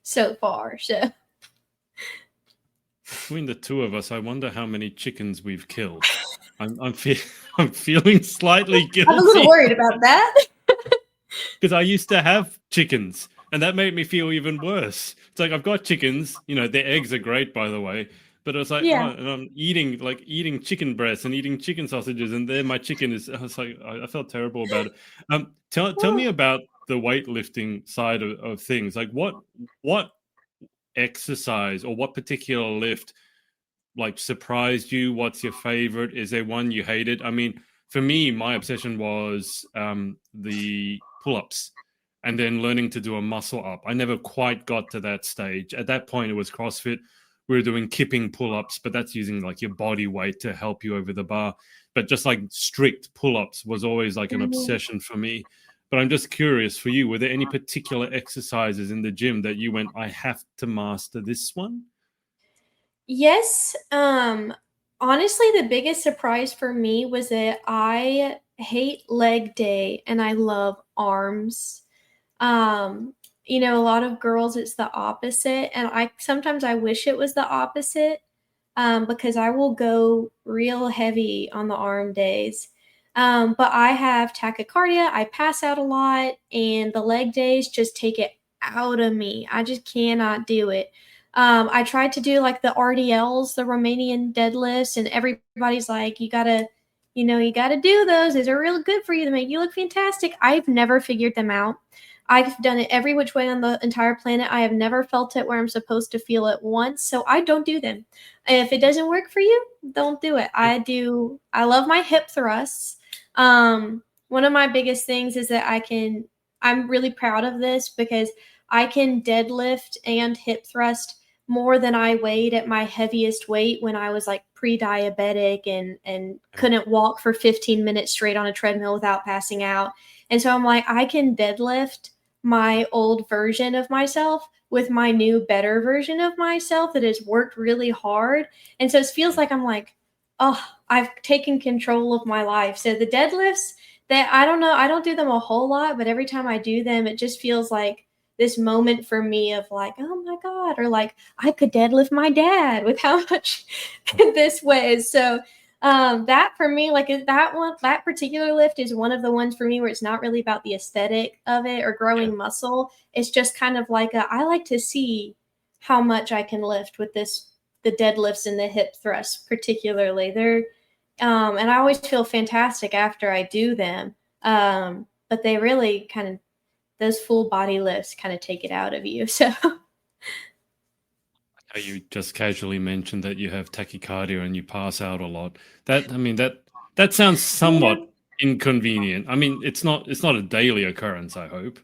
[SPEAKER 2] so far. So
[SPEAKER 1] Between the two of us, I wonder how many chickens we've killed. I'm feeling slightly
[SPEAKER 2] I'm a little
[SPEAKER 1] guilty
[SPEAKER 2] worried about that.
[SPEAKER 1] because I used to have chickens, and that made me feel even worse. It's like I've got chickens, their eggs are great, by the way, but it's like, oh,
[SPEAKER 2] Yeah.
[SPEAKER 1] and I'm eating chicken breasts and eating chicken sausages, and there my chicken is. I was like, I felt terrible about it. Tell me about the weightlifting side of things. Like what exercise or what particular lift like surprised you? What's your favorite? Is there one you hated? I mean, for me, my obsession was the pull-ups and then learning to do a muscle up. I never quite got to that stage. At that point, it was CrossFit. We were doing kipping pull-ups, but that's using like your body weight to help you over the bar. But just like strict pull-ups was always like an obsession for me. But I'm just curious for you, were there any particular exercises in the gym that you went, I have to master this one?
[SPEAKER 2] Yes. Honestly, the biggest surprise for me was that I hate leg day and I love arms. A lot of girls it's the opposite, and I wish it was the opposite. Because I will go real heavy on the arm days. But I have tachycardia, I pass out a lot, and the leg days just take it out of me. I just cannot do it. I tried to do like the RDLs, the Romanian deadlifts, and everybody's like, you gotta do those. Those are real good for you. They make you look fantastic. I've never figured them out. I've done it every which way on the entire planet. I have never felt it where I'm supposed to feel it once, so I don't do them. If it doesn't work for you, don't do it. I love my hip thrusts. One of my biggest things is that I'm really proud of this because I can deadlift and hip thrust more than I weighed at my heaviest weight when I was like pre-diabetic and couldn't walk for 15 minutes straight on a treadmill without passing out. And so I'm like, I can deadlift my old version of myself with my new better version of myself that has worked really hard. And so it feels like I'm like, oh, I've taken control of my life. So the deadlifts that I don't know, I don't do them a whole lot, but every time I do them, it just feels like this moment for me of like, oh my God, or like I could deadlift my dad with how much this weighs. So That for me, like that one, that particular lift is one of the ones for me where it's not really about the aesthetic of it or
[SPEAKER 1] Yeah.
[SPEAKER 2] growing muscle. It's just kind of like I like to see how much I can lift with the deadlifts and the hip thrusts particularly. They're and I always feel fantastic after I do them. But they really kind of, those full body lifts kind of take it out of you. So
[SPEAKER 1] How you just casually mentioned that you have tachycardia and you pass out a lot. That sounds
[SPEAKER 2] yeah.
[SPEAKER 1] somewhat inconvenient. I mean, it's not a daily occurrence, I hope.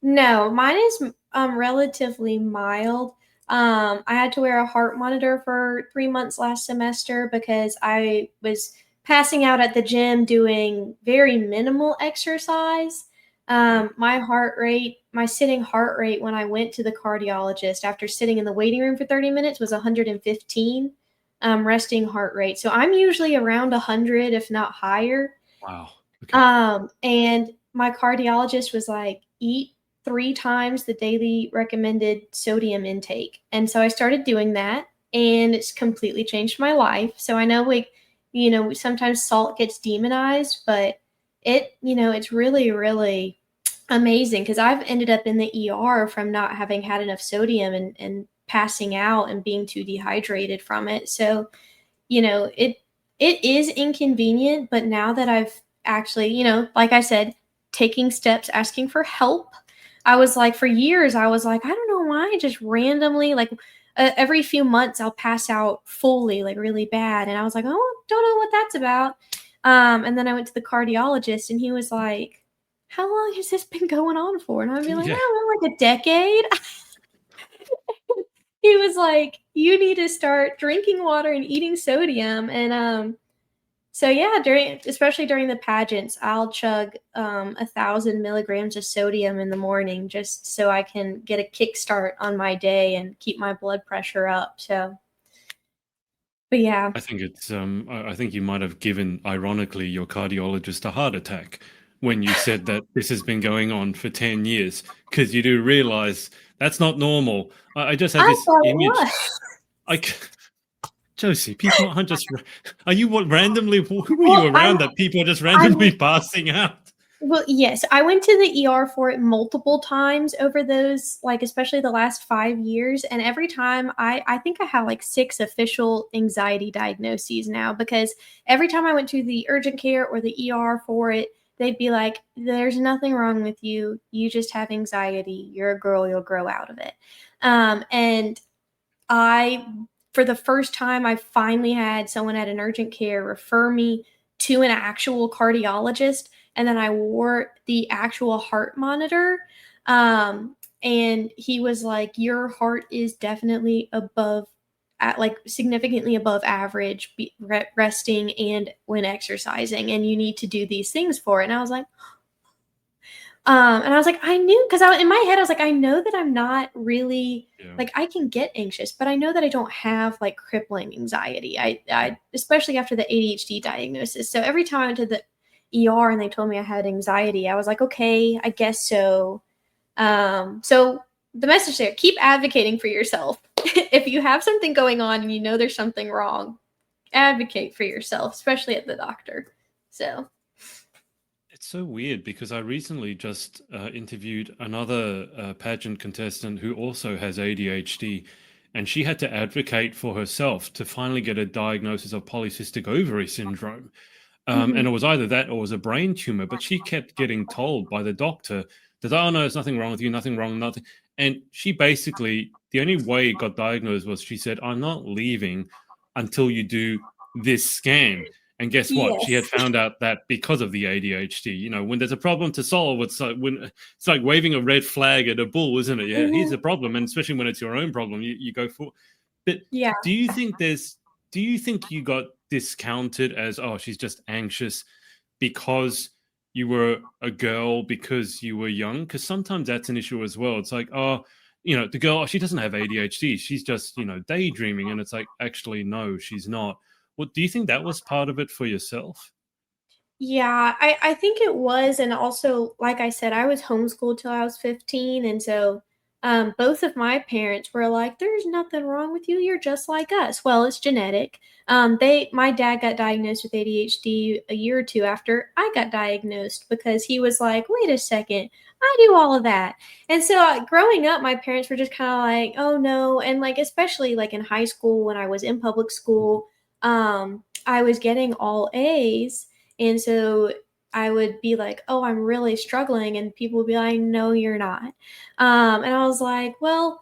[SPEAKER 2] No, mine is relatively mild. I had to wear a heart monitor for 3 months last semester because I was passing out at the gym doing very minimal exercise.
[SPEAKER 1] Right.
[SPEAKER 2] My sitting heart rate when I went to the cardiologist after sitting in the waiting room for 30 minutes was 115 resting heart rate. So I'm usually around 100, if not higher.
[SPEAKER 1] Wow. Okay.
[SPEAKER 2] And my cardiologist was like, eat 3 times the daily recommended sodium intake. And so I started doing that, and it's completely changed my life. So I know, like, sometimes salt gets demonized, but it's really, really amazing because I've ended up in the ER from not having had enough sodium and passing out and being too dehydrated from it. So, it is inconvenient, but now that I've actually, like I said, taking steps, asking for help, I was like, for years, I was like, I don't know why, I just randomly, like, every few months, I'll pass out fully, like really bad. And I was like, oh, don't know what that's about. And then I went to the cardiologist, and he was like, how long has this been going on for? And I'd be like, I
[SPEAKER 1] Yeah.
[SPEAKER 2] don't know, like a decade. He was like, you need to start drinking water and eating sodium. And so yeah, especially during the pageants, I'll chug 1,000 milligrams of sodium in the morning just so I can get a kickstart on my day and keep my blood pressure up. So, but yeah.
[SPEAKER 1] I think you might have given, ironically, your cardiologist a heart attack when you said that this has been going on for 10 years, because you do realize that's not normal. I just had
[SPEAKER 2] I
[SPEAKER 1] this
[SPEAKER 2] thought it
[SPEAKER 1] image.
[SPEAKER 2] was.
[SPEAKER 1] I, Josie, people aren't just, are you what randomly, who are you
[SPEAKER 2] Well,
[SPEAKER 1] around that people are just randomly
[SPEAKER 2] I'm
[SPEAKER 1] passing out?
[SPEAKER 2] Well, yes, I went to the ER for it multiple times over those, like, especially the last 5 years. And every time I think I have like 6 official anxiety diagnoses now because every time I went to the urgent care or the ER for it, they'd be like, there's nothing wrong with you. You just have anxiety. You're a girl. You'll grow out of it. And I, for the first time, I finally had someone at an urgent care refer me to an actual cardiologist. And then I wore the actual heart monitor. And he was like, your heart is definitely above, at like significantly above average, resting and when exercising. And you need to do these things for it. And I was like, and I was like, I knew because in my head, I was like, I know that I'm not really
[SPEAKER 1] Yeah.
[SPEAKER 2] like I can get anxious, but I know that I don't have like crippling anxiety. I especially after the ADHD diagnosis. So every time I went to the ER and they told me I had anxiety, I was like, okay, I guess so. So the message there: keep advocating for yourself. If you have something going on and you know there's something wrong, advocate for yourself, especially at the doctor. So.
[SPEAKER 1] It's so weird because I recently just interviewed another pageant contestant who also has ADHD, and she had to advocate for herself to finally get a diagnosis of polycystic ovary syndrome.
[SPEAKER 2] Mhm.
[SPEAKER 1] And it was either that or it was a brain tumor, but she kept getting told by the doctor that, oh, no, there's nothing wrong with you, nothing wrong, nothing. And she basically, the only way it got diagnosed was she said, I'm not leaving until you do this scan. And guess what? She had
[SPEAKER 2] Yes.
[SPEAKER 1] found out that because of the ADHD, when there's a problem to solve, it's like waving a red flag at a bull, isn't it? Yeah, here's
[SPEAKER 2] Mhm.
[SPEAKER 1] the problem. And especially when it's your own problem, you go for. But
[SPEAKER 2] Yeah.
[SPEAKER 1] do you think there's do you think you got discounted as, oh, she's just anxious because you were a girl, because you were young? Because sometimes that's an issue as well. It's like, oh, the girl, she doesn't have ADHD. She's just, daydreaming. And it's like, actually, no, she's not. Well, do you think that was part of it for yourself?
[SPEAKER 2] Yeah, I think it was. And also, like I said, I was homeschooled till I was 15. And so both of my parents were like, "There's nothing wrong with you. You're just like us." Well, it's genetic. My dad got diagnosed with ADHD a year or two after I got diagnosed because he was like, "Wait a second, I do all of that." And so growing up, my parents were just kind of like, "Oh no," and like especially like in high school when I was in public school, I was getting all A's, and so I would be like, "Oh, I'm really struggling," and people would be like, "No, you're not." And I was like, "Well,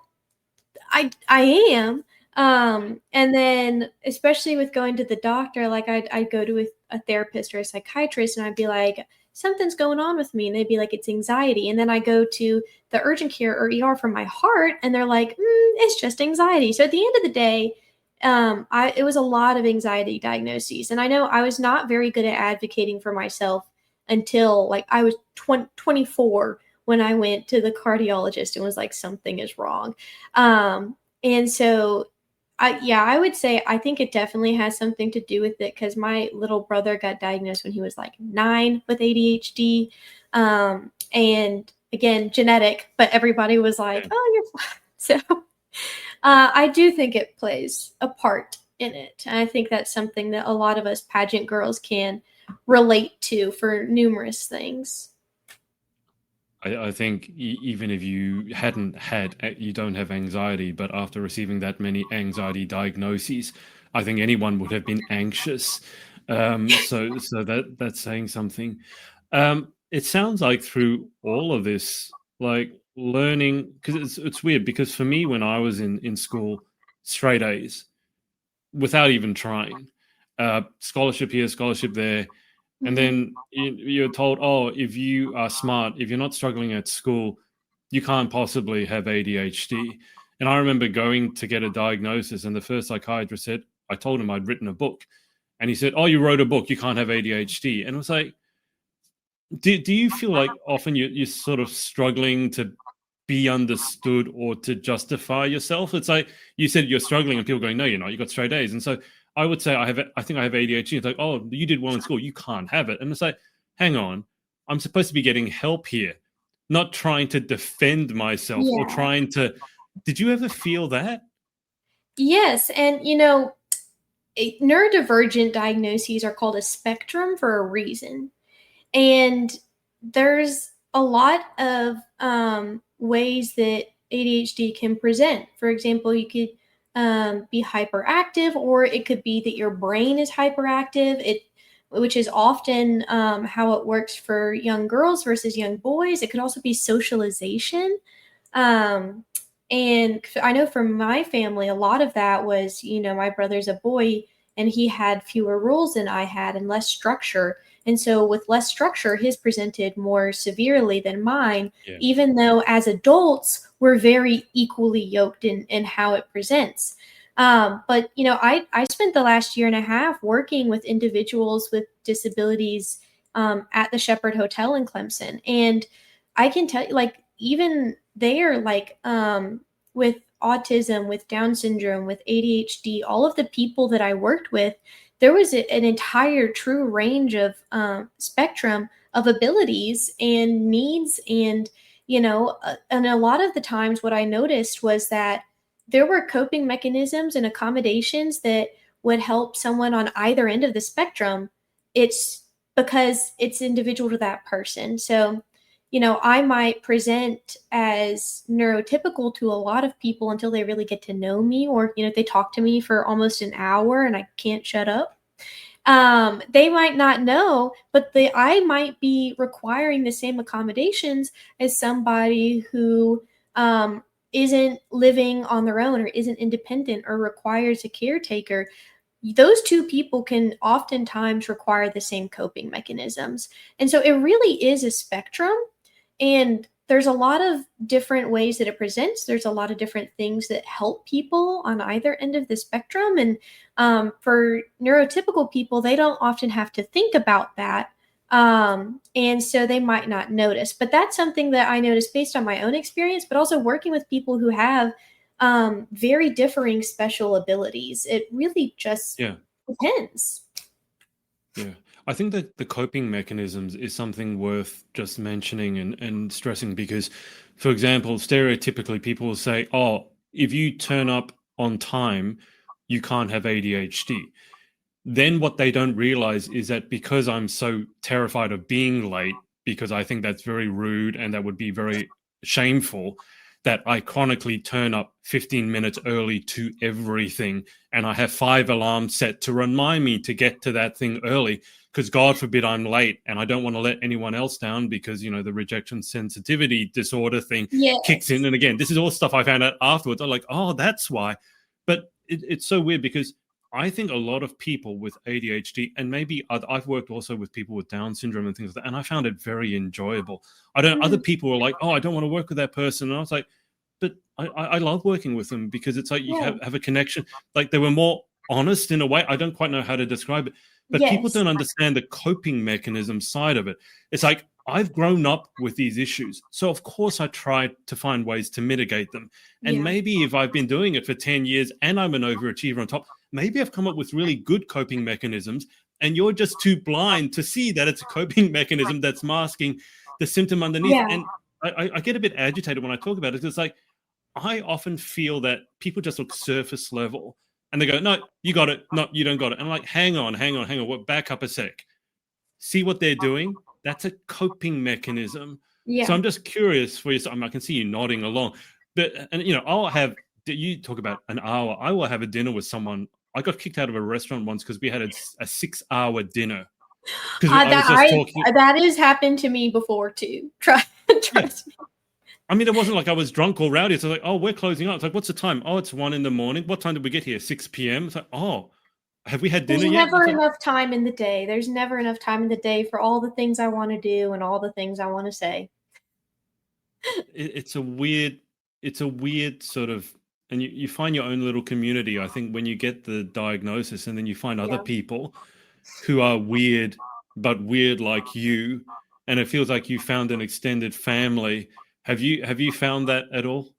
[SPEAKER 2] I am." And then especially with going to the doctor, like I'd go to a therapist or a psychiatrist, and I'd be like, "Something's going on with me," and they'd be like, "It's anxiety." And then I go to the urgent care or ER for my heart, and they're like, "It's just anxiety." So at the end of the day, it was a lot of anxiety diagnoses, and I know I was not very good at advocating for myself until like I was 24 when I went to the cardiologist and was like, something is wrong. And so I would say I think it definitely has something to do with it because my little brother got diagnosed when he was like 9 with ADHD. And again, genetic, but everybody was like,
[SPEAKER 1] Yeah.
[SPEAKER 2] "Oh, you're fine." So I do think it plays a part in it. And I think that's something that a lot of us pageant girls can relate to for numerous things.
[SPEAKER 1] I think even if you hadn't had, you don't have anxiety, but after receiving that many anxiety diagnoses, I think anyone would have been anxious. So that's saying something. It sounds like through all of this, like learning, because it's weird. Because for me, when I was in school, straight A's without even trying, scholarship here, scholarship there. And
[SPEAKER 2] Mhm.
[SPEAKER 1] then you're told, oh, if you are smart, if you're not struggling at school, you can't possibly have ADHD. And I remember going to get a diagnosis, and the first psychiatrist said, I told him I'd written a book. And he said, oh, you wrote a book, you can't have ADHD. And it was like, do you feel like often you're sort of struggling to be understood or to justify yourself? It's like you said you're struggling, and people going, "No, you're not. You got straight A's." And so I would say I think I have ADHD. It's like, "Oh, you did well in school. You can't have it." And it's like, hang on, I'm supposed to be getting help here, not trying to defend myself or
[SPEAKER 2] Yeah.
[SPEAKER 1] trying to. Did you ever feel that?
[SPEAKER 2] Yes. And, neurodivergent diagnoses are called a spectrum for a reason. And there's a lot of ways that ADHD can present. For example, you could be hyperactive, or it could be that your brain is hyperactive. Which is often how it works for young girls versus young boys. It could also be socialization. Um, and I know from my family, a lot of that was, my brother's a boy and he had fewer rules than I had and less structure. And so, with less structure, his presented more severely than mine,
[SPEAKER 1] Yeah.
[SPEAKER 2] even though as adults, we're very equally yoked in how it presents. But, I spent the last year and a half working with individuals with disabilities at the Shepherd Hotel in Clemson. And I can tell you, like, even there, like, with autism, with Down syndrome, with ADHD, all of the people that I worked with, there was an entire true range of spectrum of abilities and needs. And, and a lot of the times, what I noticed was that there were coping mechanisms and accommodations that would help someone on either end of the spectrum. It's because it's individual to that person. So, I might present as neurotypical to a lot of people until they really get to know me, or, they talk to me for almost an hour and I can't shut up. They might not know, but I might be requiring the same accommodations as somebody who isn't living on their own or isn't independent or requires a caretaker. Those two people can oftentimes require the same coping mechanisms. And so it really is a spectrum. And there's a lot of different ways that it presents. There's a lot of different things that help people on either end of the spectrum. And for neurotypical people, they don't often have to think about that. And so they might not notice. But that's something that I noticed based on my own experience, but also working with people who have very differing special abilities. It really just
[SPEAKER 1] Yeah.
[SPEAKER 2] depends.
[SPEAKER 1] Yeah. I think that the coping mechanisms is something worth just mentioning and stressing because, for example, stereotypically people will say, oh, if you turn up on time, you can't have ADHD. Then what they don't realize is that because I'm so terrified of being late, because I think that's very rude and that would be very shameful, that I chronically turn up 15 minutes early to everything. And I have 5 alarms set to remind me to get to that thing early because God forbid I'm late and I don't want to let anyone else down because, the rejection sensitivity disorder thing kicks in.
[SPEAKER 2] Yes.
[SPEAKER 1] And again, this is all stuff I found out afterwards. I'm like, oh, that's why. But it's so weird because I think a lot of people with ADHD, and maybe I've worked also with people with Down syndrome and things like that, and I found it very enjoyable. I don't. Other
[SPEAKER 2] Mhm.
[SPEAKER 1] people were like, "Oh, I don't want to work with that person," and I was like, "But I love working with them because it's like you
[SPEAKER 2] Yeah.
[SPEAKER 1] have a connection." Like they were more honest in a way. I don't quite know how to describe it, but people
[SPEAKER 2] Yes.
[SPEAKER 1] don't understand the coping mechanism side of it. It's like I've grown up with these issues, so of course I try to find ways to mitigate them. And
[SPEAKER 2] Yeah.
[SPEAKER 1] maybe if I've been doing it for 10 years and I'm an overachiever on top, maybe I've come up with really good coping mechanisms and you're just too blind to see that it's a coping mechanism that's masking the symptom underneath.
[SPEAKER 2] Yeah.
[SPEAKER 1] And I get a bit agitated when I talk about it. It's like I often feel that people just look surface level and they go, no, you got it. No, you don't got it. And I'm like, hang on. What? Back up a sec. See what they're doing? That's a coping mechanism. So
[SPEAKER 2] Yeah.
[SPEAKER 1] I'm just curious for you. I can see you nodding along. But, and I'll have, you talk about an hour. I will have a dinner with someone. I got kicked out of a restaurant once because we had a 6 hour dinner because I was just talking.
[SPEAKER 2] That has happened to me before too.
[SPEAKER 1] Yeah.
[SPEAKER 2] Trust me.
[SPEAKER 1] I mean, it wasn't like I was drunk or rowdy. It's like, oh, we're closing up. It's like, what's the time? Oh, it's 1 a.m. What time did we get here? 6 p.m. It's like, oh, have we had
[SPEAKER 2] There's
[SPEAKER 1] dinner yet?
[SPEAKER 2] never enough time in the day. There's never enough time in the day for all the things I want to do and all the things I want to say.
[SPEAKER 1] It's a weird sort of, and you find your own little community. I think when you get the diagnosis and then you find other
[SPEAKER 2] Yeah.
[SPEAKER 1] people who are weird, but weird like you, and it feels like you found an extended family. Have you found that at all?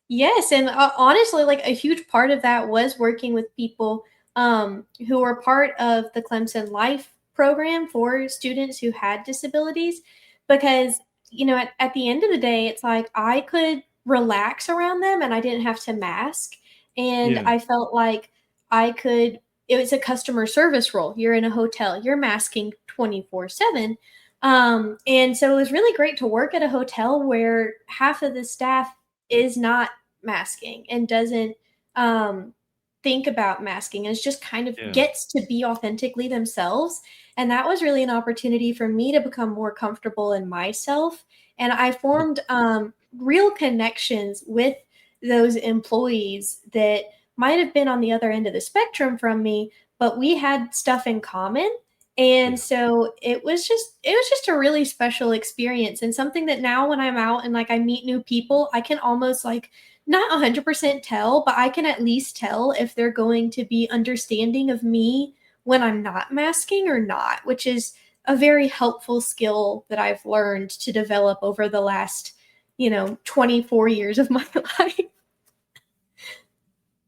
[SPEAKER 2] Yes, and honestly, like a huge part of that was working with people who were part of the Clemson Life program for students who had disabilities, because at the end of the day, it's like I could relax around them and I didn't have to mask, and
[SPEAKER 1] Yeah.
[SPEAKER 2] I felt like I could. It was a customer service role. You're in a hotel. You're masking 24/7. And so it was really great to work at a hotel where half of the staff is not masking and doesn't um, think about masking and just kind of
[SPEAKER 1] Yeah.
[SPEAKER 2] gets to be authentically themselves. And that was really an opportunity for me to become more comfortable in myself. And I formed real connections with those employees that might have been on the other end of the spectrum from me, but we had stuff in common. And
[SPEAKER 1] Yeah.
[SPEAKER 2] so it was just a really special experience and something that now when I'm out and like I meet new people, I can almost like not 100% tell, but I can at least tell if they're going to be understanding of me when I'm not masking or not, which is a very helpful skill that I've learned to develop over the last, 24 years of my life.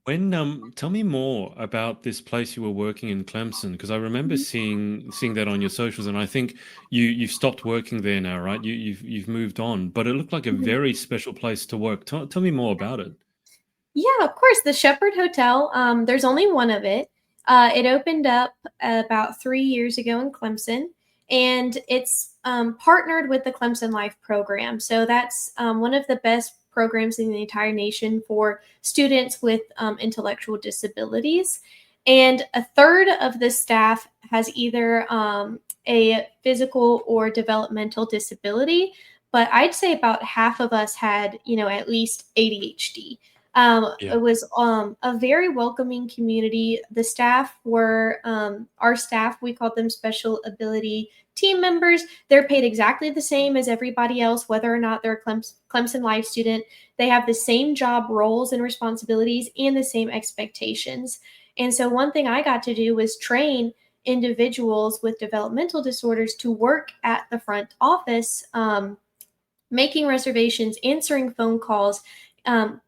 [SPEAKER 1] When tell me more about this place you were working in Clemson because I remember seeing that on your socials and I think you've stopped working there now, right? You've moved on, but it looked like a
[SPEAKER 2] Mhm.
[SPEAKER 1] very special place to work. Tell me more about it.
[SPEAKER 2] Yeah, of course. The Shepherd Hotel, there's only one of it. It opened up about 3 years ago in Clemson, and it's partnered with the Clemson Life program. So that's one of the best programs in the entire nation for students with intellectual disabilities. And a third of the staff has either a physical or developmental disability, but I'd say about half of us had, at least ADHD.
[SPEAKER 1] Yeah.
[SPEAKER 2] It was a very welcoming community. The staff were our staff. We called them special ability team members. They're paid exactly the same as everybody else, whether or not they're a Clemson Life student. They have the same job roles and responsibilities and the same expectations. And so, one thing I got to do was train individuals with developmental disorders to work at the front office, making reservations, answering phone calls, um,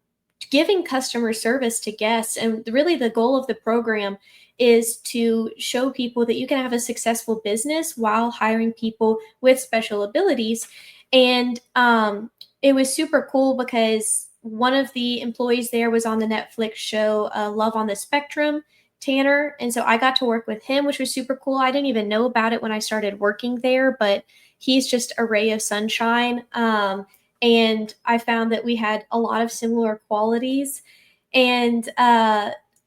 [SPEAKER 2] giving customer service to guests. And really, the goal of the program is to show people that you can have a successful business while hiring people with special abilities. And it was super cool because one of the employees there was on the Netflix show Love on the Spectrum, Tanner. And so I got to work with him, which was super cool. I didn't even know about it when I started working there, but he's just a ray of sunshine. And I found that we had a lot of similar qualities. And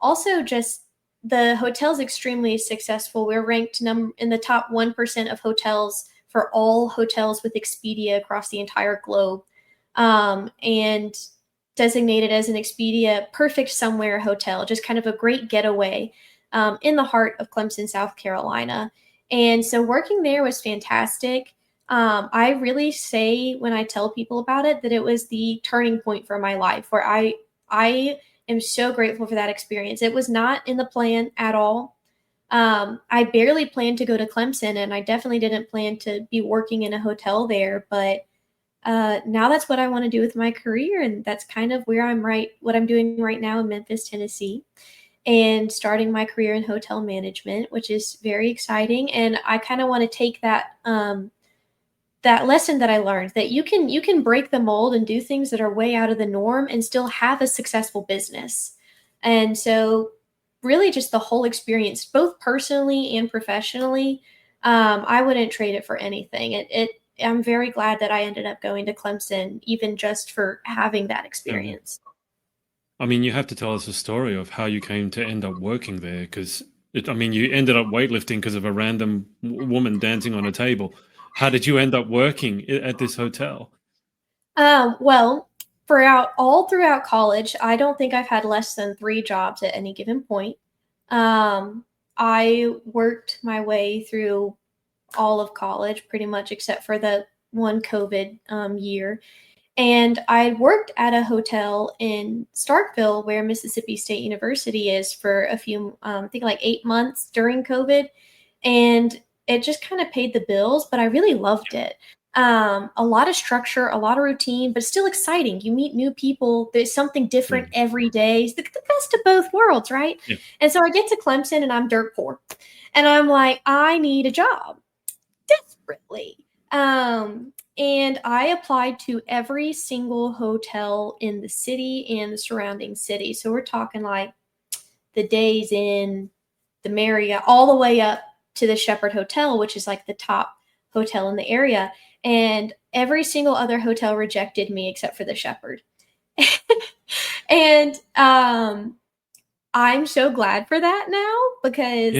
[SPEAKER 2] also just the hotel's extremely successful. We're ranked in the top 1% of hotels for all hotels with Expedia across the entire globe, and designated as an Expedia perfect somewhere hotel, just kind of a great getaway in the heart of Clemson, South Carolina. And so working there was fantastic. I really say when I tell people about it that it was the turning point for my life, where I am so grateful for that experience. It was not in the plan at all. I barely planned to go to Clemson, and I definitely didn't plan to be working in a hotel there. But now that's what I want to do with my career, and that's kind of where what I'm doing right now in Memphis, Tennessee, and starting my career in hotel management, which is very exciting. And I kind of want to take that that lesson that I learned, that you can break the mold and do things that are way out of the norm and still have a successful business. And so really just the whole experience, both personally and professionally, I wouldn't trade it for anything. I'm very glad that I ended up going to Clemson, even just for having that experience.
[SPEAKER 1] I mean, you have to tell us a story of how you came to end up working there, because you ended up weightlifting because of a random woman dancing on a table. How did you end up working at this hotel?
[SPEAKER 2] Well, all throughout college, I don't think I've had less than 3 jobs at any given point. I worked my way through all of college, pretty much, except for the one COVID year. And I worked at a hotel in Starkville, where Mississippi State University is, for a few, I think like 8 months during COVID. And it just kind of paid the bills, but I really loved it. A lot of structure, a lot of routine, but still exciting. You meet new people. There's something different every day. It's the best of both worlds, right?
[SPEAKER 1] Yeah.
[SPEAKER 2] And so I get to Clemson and I'm dirt poor. And I'm like, I need a job desperately. And I applied to every single hotel in the city and the surrounding city. So we're talking like the Days Inn, the Marriott, all the way up to the Shepherd Hotel, which is like the top hotel in the area. And every single other hotel rejected me except for the Shepherd. And I'm so glad for that now, because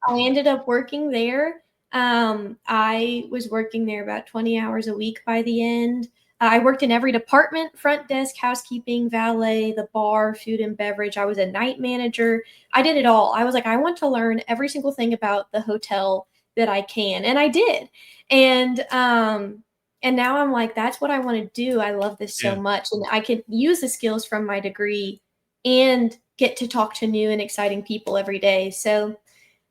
[SPEAKER 2] I ended up working there. I was working there about 20 hours a week by the end. I worked in every department: front desk, housekeeping, valet, the bar, food and beverage. I was a night manager. I did it all. I was like, I want to learn every single thing about the hotel that I can. And I did. And now I'm like, that's what I want to do. I love this so much. And I can use the skills from my degree and get to talk to new and exciting people every day. So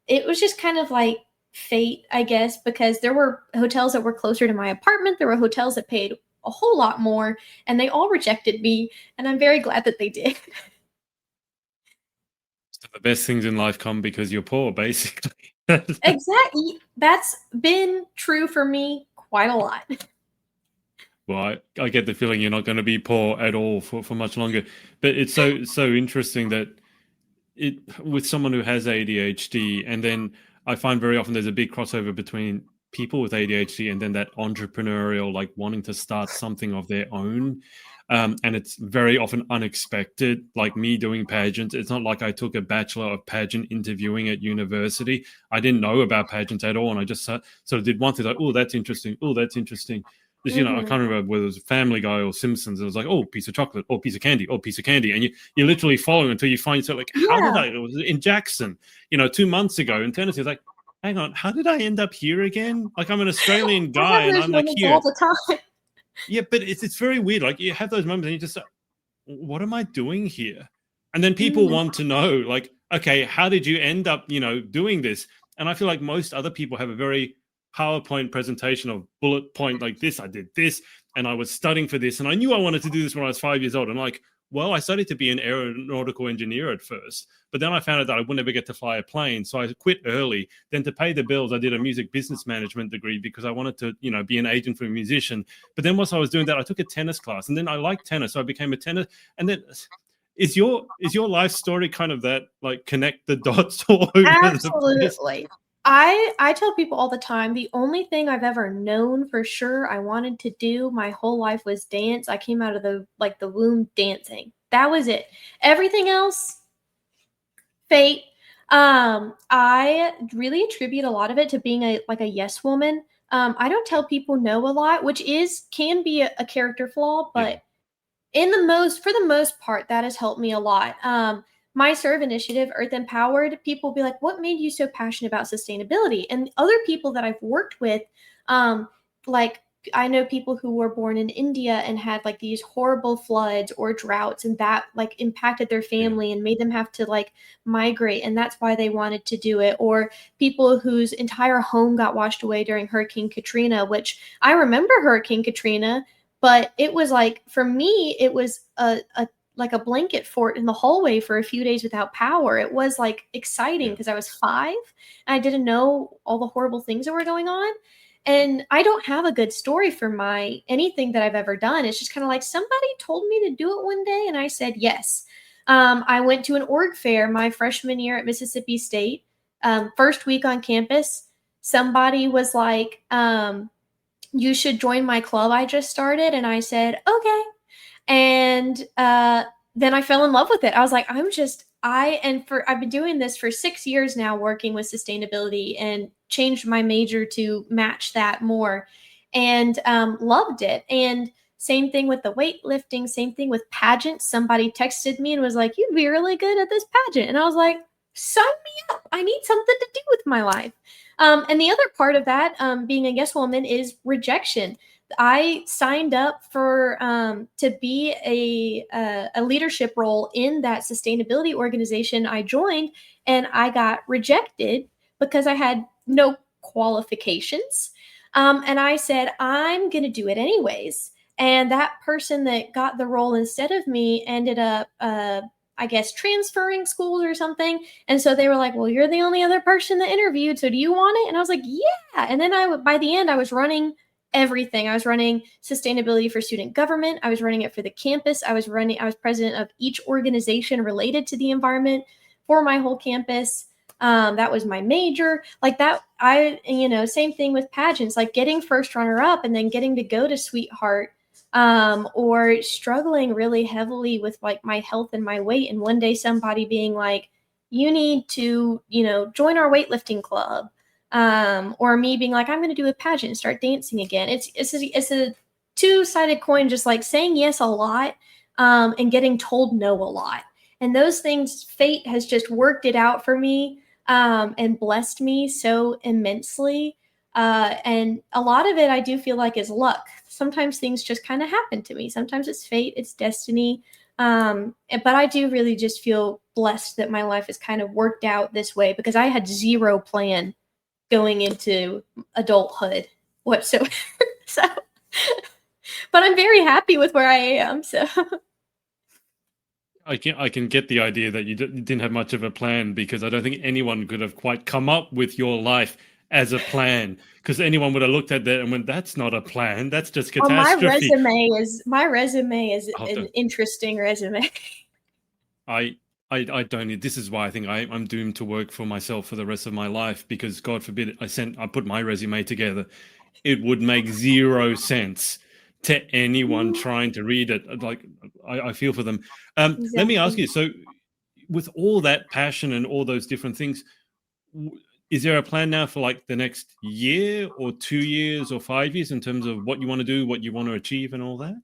[SPEAKER 2] it was just kind of like fate, I guess, because there were hotels that were closer to my apartment. There were hotels that paid a whole lot more, and they all rejected me. And I'm very glad that they did.
[SPEAKER 1] So the best things in life come because you're poor, basically.
[SPEAKER 2] Exactly. That's been true for me quite a lot.
[SPEAKER 1] Well, I get the feeling you're not going to be poor at all for much longer. But it's so interesting that with someone who has ADHD, and then I find very often there's a big crossover between people with ADHD and then that entrepreneurial, like wanting to start something of their own. And it's very often unexpected, like me doing pageants. It's not like I took a Bachelor of Pageant interviewing at university. I didn't know about pageants at all. And I just sort of did one thing, like, oh, that's interesting. Oh, that's interesting. Because, I can't remember whether it was Family Guy or Simpsons. It was like, oh, piece of chocolate, oh, piece of candy, oh, piece of candy. And you literally follow until you find yourself like, how did I, it was in Jackson, 2 months ago in Tennessee. It's like, hang on, how did I end up here again? Like, I'm an Australian guy and I'm like here.
[SPEAKER 2] All the time.
[SPEAKER 1] Yeah, but it's very weird. Like, you have those moments and you just, what am I doing here? And then people want to know, like, okay, how did you end up, doing this? And I feel like most other people have a very PowerPoint presentation of bullet point like this. I did this and I was studying for this and I knew I wanted to do this when I was 5 years old. And like, well, I studied to be an aeronautical engineer at first, but then I found out that I would never get to fly a plane. So I quit early. Then to pay the bills, I did a music business management degree because I wanted to, be an agent for a musician. But then once I was doing that, I took a tennis class, and then I liked tennis. So I became a tennis. And then is your life story kind of that, like, connect the dots all over the place?
[SPEAKER 2] Absolutely. I tell people all the time, the only thing I've ever known for sure I wanted to do my whole life was dance. I came out of the womb dancing. That was it. Everything else, fate. I really attribute a lot of it to being a yes woman. I don't tell people no a lot, which can be a character flaw, but for the most part, that has helped me a lot. My S.E.R.V.E initiative, Earth Empowered, people will be like, what made you so passionate about sustainability? And other people that I've worked with, like, I know people who were born in India and had like these horrible floods or droughts, and that like impacted their family and made them have to like migrate. And that's why they wanted to do it. Or people whose entire home got washed away during Hurricane Katrina, which I remember Hurricane Katrina, but it was like, for me, it was like a blanket fort in the hallway for a few days without power. It was like exciting because I was 5 and I didn't know all the horrible things that were going on. And I don't have a good story for anything that I've ever done. It's just kind of like somebody told me to do it one day and I said yes. I went to an org fair my freshman year at Mississippi State. First week on campus, somebody was like, you should join my club I just started. And I said, okay. And then I fell in love with it. I was like, I've been doing this for 6 years now, working with sustainability, and changed my major to match that more, and loved it. And same thing with the weightlifting, same thing with pageants. Somebody texted me and was like, you'd be really good at this pageant. And I was like, sign me up. I need something to do with my life. And the other part of that, being a yes woman, is rejection. I signed up for to be a leadership role in that sustainability organization I joined, and I got rejected because I had no qualifications. And I said, I'm going to do it anyways. And that person that got the role instead of me ended up, I guess, transferring schools or something. And so they were like, well, you're the only other person that interviewed, so do you want it? And I was like, yeah. And then by the end, I was running everything. I was running sustainability for student government. I was running it for the campus. I was president of each organization related to the environment for my whole campus. That was my major. Like that, same thing with pageants, like getting first runner up and then getting to go to Sweetheart, or struggling really heavily with like my health and my weight. And one day somebody being like, you need to, join our weightlifting club. Or me being like, I'm going to do a pageant and start dancing again. It's a two-sided coin, just like saying yes a lot, and getting told no a lot. And those things, fate has just worked it out for me, and blessed me so immensely. And a lot of it I do feel like is luck. Sometimes things just kind of happen to me. Sometimes it's fate, it's destiny. But I do really just feel blessed that my life has kind of worked out this way, because I had zero plan going into adulthood whatsoever. So, but I'm very happy with where I am. So
[SPEAKER 1] I can get the idea that you didn't have much of a plan, because I don't think anyone could have quite come up with your life as a plan, because anyone would have looked at that and went, that's not a plan, that's just catastrophe.
[SPEAKER 2] My resume is an interesting resume.
[SPEAKER 1] I don't need. This is why I think I'm doomed to work for myself for the rest of my life, because God forbid I put my resume together, it would make zero sense to anyone trying to read it. Like, I feel for them.
[SPEAKER 2] Exactly.
[SPEAKER 1] Let me ask you, so with all that passion and all those different things, is there a plan now for like the next year or 2 years or 5 years in terms of what you want to do, what you want to achieve and all that?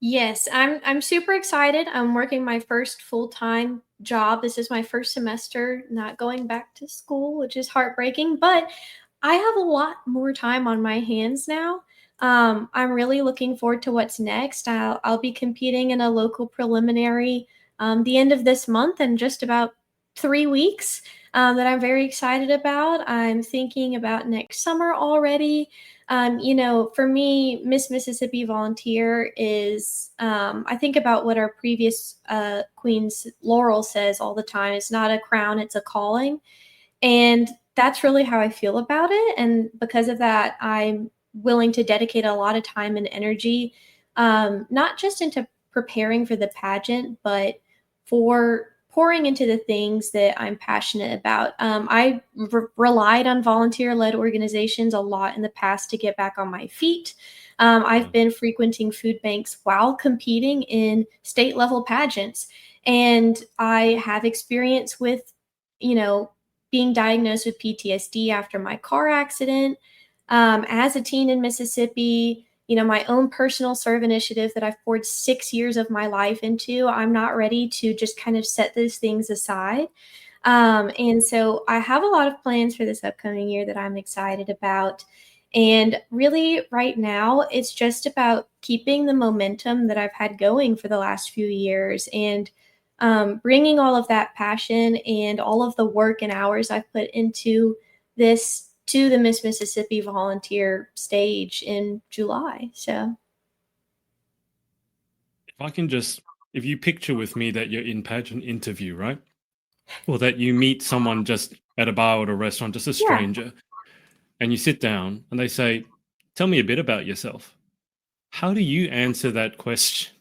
[SPEAKER 2] Yes, I'm super excited. I'm working my first full-time job. This is my first semester not going back to school, which is heartbreaking, but I have a lot more time on my hands now. I'm really looking forward to what's next. I'll be competing in a local preliminary the end of this month, and just about 3 weeks that I'm very excited about. I'm thinking about next summer already. For me, Miss Mississippi Volunteer is, I think about what our previous Queen's Laurel says all the time. It's not a crown, it's a calling. And that's really how I feel about it. And because of that, I'm willing to dedicate a lot of time and energy, not just into preparing for the pageant, but for pouring into the things that I'm passionate about. I relied on volunteer led organizations a lot in the past to get back on my feet. I've been frequenting food banks while competing in state level pageants. And I have experience with, you know, being diagnosed with PTSD after my car accident. As a teen in Mississippi, my own personal S.E.R.V.E initiative that I've poured 6 years of my life into, I'm not ready to just kind of set those things aside. And so I have a lot of plans for this upcoming year that I'm excited about. And really, right now, it's just about keeping the momentum that I've had going for the last few years and bringing all of that passion and all of the work and hours I've put into this to the Miss Mississippi Volunteer stage in July. So,
[SPEAKER 1] if you picture with me that you're in pageant interview, right? Or that you meet someone just at a bar or a restaurant, just a
[SPEAKER 2] yeah,
[SPEAKER 1] stranger, and you sit down and they say, "Tell me a bit about yourself." How do you answer that question?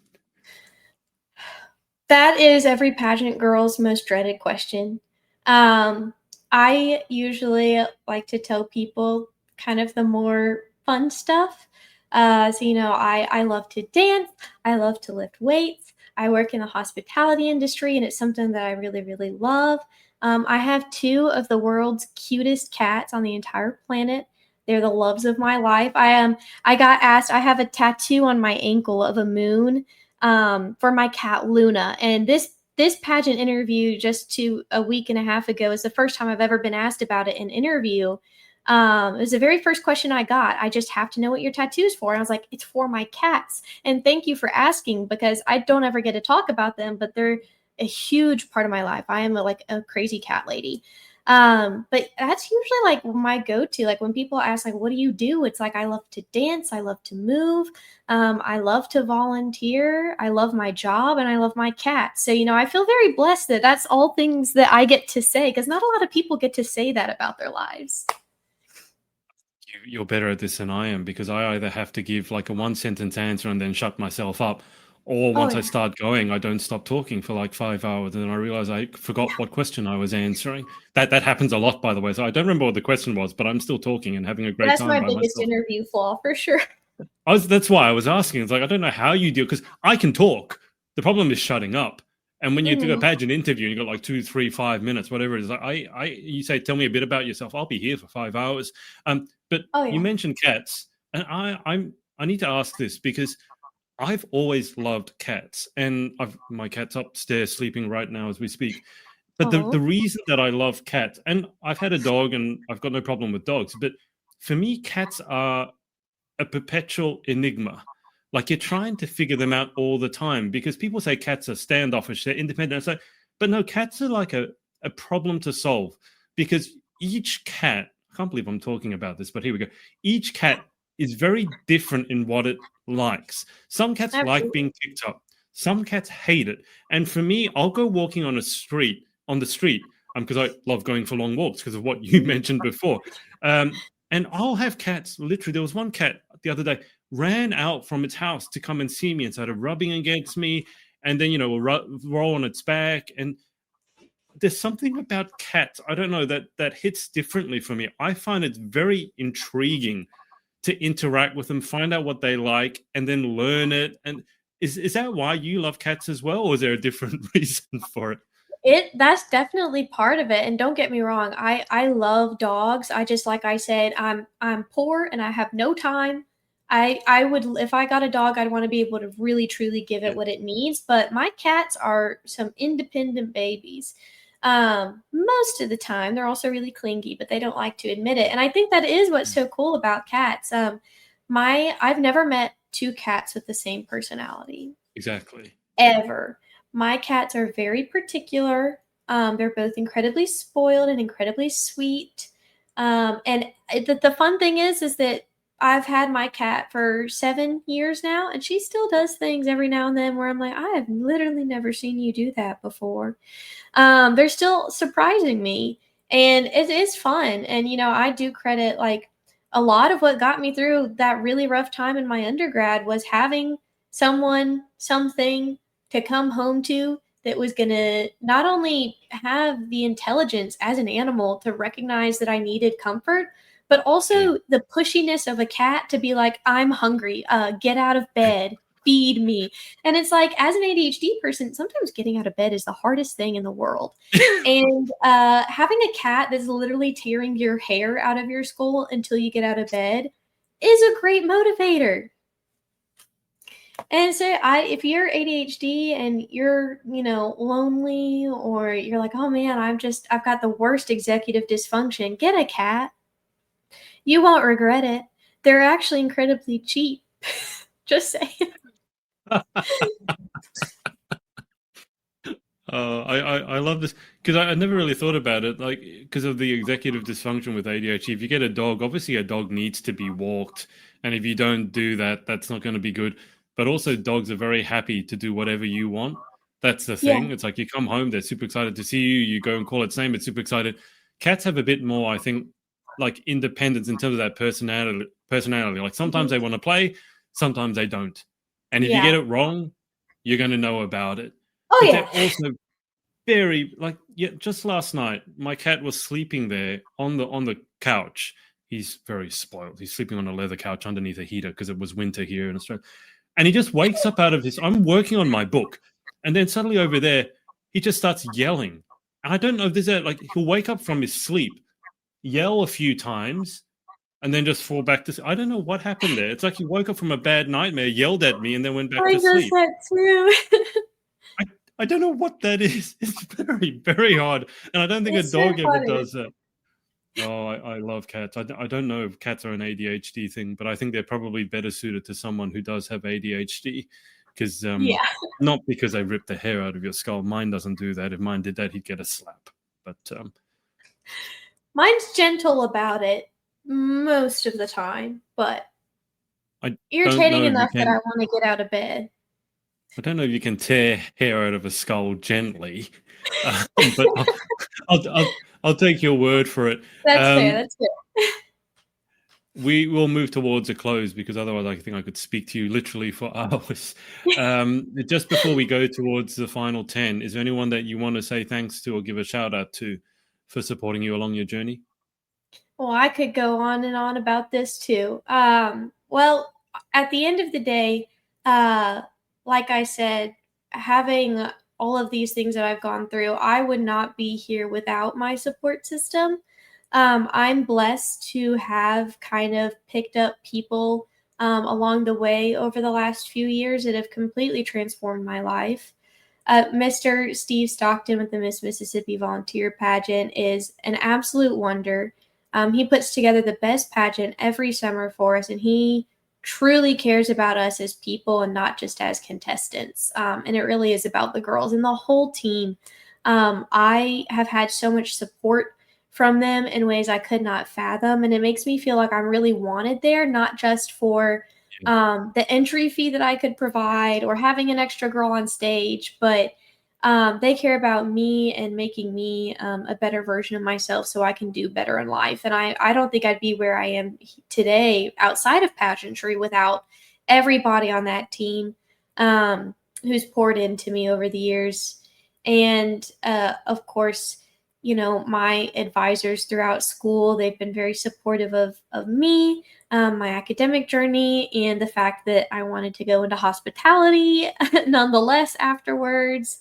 [SPEAKER 2] that is every pageant girl's most dreaded question. I usually like to tell people kind of the more fun stuff. I love to dance. I love to lift weights. I work in the hospitality industry, and it's something that I really, really love. I have two of the world's cutest cats on the entire planet. They're the loves of my life. I got asked. I have a tattoo on my ankle of a moon for my cat Luna, and this pageant interview just a week and a half ago is the first time I've ever been asked about it in interview. It was the very first question I got. I just have to know what your tattoo's for. And I was like, it's for my cats. And thank you for asking, because I don't ever get to talk about them, but they're a huge part of my life. I am like a crazy cat lady. But that's usually like my go-to. Like when people ask, like, what do you do? It's like, I love to dance. I love to move. I love to volunteer. I love my job, and I love my cat. So, I feel very blessed that that's all things that I get to say, because not a lot of people get to say that about their lives.
[SPEAKER 1] You're better at this than I am, because I either have to give like a one sentence answer and then shut myself up, or
[SPEAKER 2] Oh,
[SPEAKER 1] once I
[SPEAKER 2] yeah.
[SPEAKER 1] start going, I don't stop talking for like 5 hours, and then I realize I forgot what question I was answering. That happens a lot, by the way. So I don't remember what the question was, but I'm still talking and having a great
[SPEAKER 2] That's
[SPEAKER 1] time
[SPEAKER 2] my
[SPEAKER 1] by
[SPEAKER 2] biggest
[SPEAKER 1] myself.
[SPEAKER 2] interview flaw for sure.
[SPEAKER 1] That's why I was asking. It's like, I don't know how you deal, because I can talk. The problem is shutting up. And when you do a
[SPEAKER 2] Mhm.
[SPEAKER 1] pageant interview and you've got like 2, 3, 5 minutes, whatever it is, like you say, tell me a bit about yourself. I'll be here for 5 hours. But
[SPEAKER 2] Oh,
[SPEAKER 1] you
[SPEAKER 2] yeah.
[SPEAKER 1] mentioned cats, and I need to ask this, because I've always loved cats, and my cat's upstairs sleeping right now as we speak. But the
[SPEAKER 2] Oh.
[SPEAKER 1] reason that I love cats, and I've had a dog and I've got no problem with dogs, but for me, cats are a perpetual enigma. Like you're trying to figure them out all the time, because people say cats are standoffish, they're independent. It's like, but no, cats are like a problem to solve, because each cat, I can't believe I'm talking about this, but here we go. Each cat is very different in what it likes. Some cats like
[SPEAKER 2] Absolutely.
[SPEAKER 1] being picked up. Some cats hate it. And for me, I'll go walking on the street, because I love going for long walks because of what you mentioned before. And I'll have cats. Literally, there was one cat the other day ran out from its house to come and see me and started rubbing against me, and then will roll on its back. And there's something about cats, I don't know, that hits differently for me. I find it very intriguing to interact with them, find out what they like, and then learn it. And is that why you love cats as well, or is there a different reason for it?
[SPEAKER 2] That's definitely part of it. And don't get me wrong, I love dogs. I just, like I said, I'm poor and I have no time. I would, if I got a dog, I'd want to be able to really truly give it
[SPEAKER 1] Yeah,
[SPEAKER 2] what it needs. But my cats are some independent babies. Most of the time, they're also really clingy, but they don't like to admit it. And I think that is what's so cool about cats. I've never met two cats with the same personality
[SPEAKER 1] exactly.
[SPEAKER 2] ever. My cats are very particular. They're both incredibly spoiled and incredibly sweet. And the fun thing is that I've had my cat for 7 years now, and she still does things every now and then where I'm like, I have literally never seen you do that before. They're still surprising me, and it is fun. And I do credit like a lot of what got me through that really rough time in my undergrad was having something to come home to that was going to not only have the intelligence as an animal to recognize that I needed comfort, but also the pushiness of a cat to be like, I'm hungry, get out of bed, feed me. And it's like, as an ADHD person, sometimes getting out of bed is the hardest thing in the world. And having a cat that's literally tearing your hair out of your skull until you get out of bed is a great motivator. And so if you're ADHD and you're, lonely, or you're like, oh man, I've got the worst executive dysfunction, get a cat. You won't regret it. They're actually incredibly cheap. Just saying.
[SPEAKER 1] I love this because I never really thought about it, like because of the executive dysfunction with ADHD. If you get a dog, obviously a dog needs to be walked, and if you don't do that, that's not going to be good. But also, dogs are very happy to do whatever you want. That's the thing.
[SPEAKER 2] Yeah.
[SPEAKER 1] It's like you come home, they're super excited to see you. You go and call its name, it's super excited. Cats have a bit more, I think, like independence in terms of that personality. Like sometimes they want to play, sometimes they don't. And if you get it wrong, you're going to know about it.
[SPEAKER 2] Oh,
[SPEAKER 1] But
[SPEAKER 2] yeah.
[SPEAKER 1] they're also very just last night my cat was sleeping there on the couch. He's very spoiled. He's sleeping on a leather couch underneath a heater because it was winter here in Australia. And he just wakes up out of his, I'm working on my book, and then suddenly over there he just starts yelling. And I don't know if there's he'll wake up from his sleep, yell a few times, and then just fall back to sleep. I don't know what happened there. It's like he woke up from a bad nightmare, yelled at me, and then went back to sleep.
[SPEAKER 2] I that too.
[SPEAKER 1] I don't know what that is. It's very, very hard. And I don't think a dog ever does that. Oh, I love cats. I don't know if cats are an ADHD thing, but I think they're probably better suited to someone who does have ADHD. Because not because they rip the hair out of your skull. Mine doesn't do that. If mine did that, he'd get a slap. But
[SPEAKER 2] mine's gentle about it most of the time, but irritating enough that I want to get out of bed.
[SPEAKER 1] I don't know if you can tear hair out of a skull gently, but I'll take your word for it.
[SPEAKER 2] That's fair. That's fair.
[SPEAKER 1] We will move towards a close because otherwise I think I could speak to you literally for hours. Just before we go towards the final 10, is there anyone that you want to say thanks to or give a shout out to for supporting you along your journey?
[SPEAKER 2] Well, I could go on and on about this too. Well, at the end of the day, like I said, having all of these things that I've gone through, I would not be here without my support system. I'm blessed to have kind of picked up people along the way over the last few years that have completely transformed my life. Mr. Steve Stockton with the Miss Mississippi Volunteer Pageant is an absolute wonder. He puts together the best pageant every summer for us, and he truly cares about us as people and not just as contestants. And it really is about the girls and the whole team. I have had so much support from them in ways I could not fathom, and it makes me feel like I'm really wanted there, not just for the entry fee that I could provide or having an extra girl on stage, but they care about me and making me a better version of myself so I can do better in life. And I don't think I'd be where I am today outside of pageantry without everybody on that team who's poured into me over the years. And of course, my advisors throughout school, they've been very supportive of me, my academic journey, and the fact that I wanted to go into hospitality nonetheless afterwards.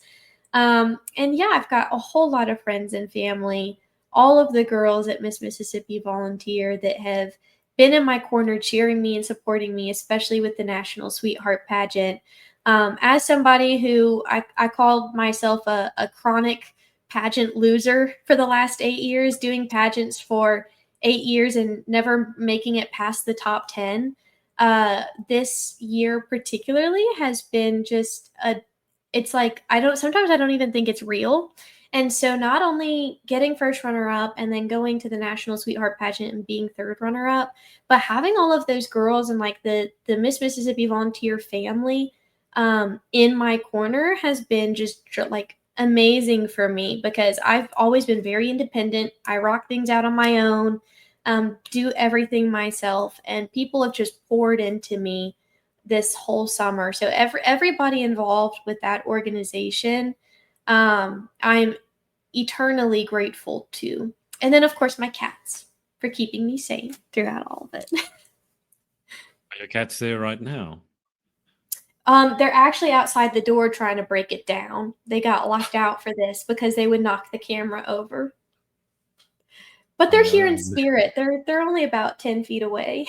[SPEAKER 2] And yeah, I've got a whole lot of friends and family, all of the girls at Miss Mississippi Volunteer that have been in my corner cheering me and supporting me, especially with the National Sweetheart Pageant. As somebody who I called myself a chronic pageant loser for the last 8 years, doing pageants for 8 years and never making it past the top 10. This year particularly has been just it's like sometimes I don't even think it's real. And so not only getting first runner up and then going to the National Sweetheart Pageant and being third runner up, but having all of those girls and like the Miss Mississippi Volunteer family in my corner has been just like amazing for me, because I've always been very independent. I rock things out on my own, do everything myself, and people have just poured into me this whole summer. So everybody involved with that organization, I'm eternally grateful to. And then, of course, my cats for keeping me sane throughout all of it.
[SPEAKER 1] Are your cats there right now?
[SPEAKER 2] They're actually outside the door trying to break it down. They got locked out for this because they would knock the camera over. But they're here in spirit. They're only about 10 feet away.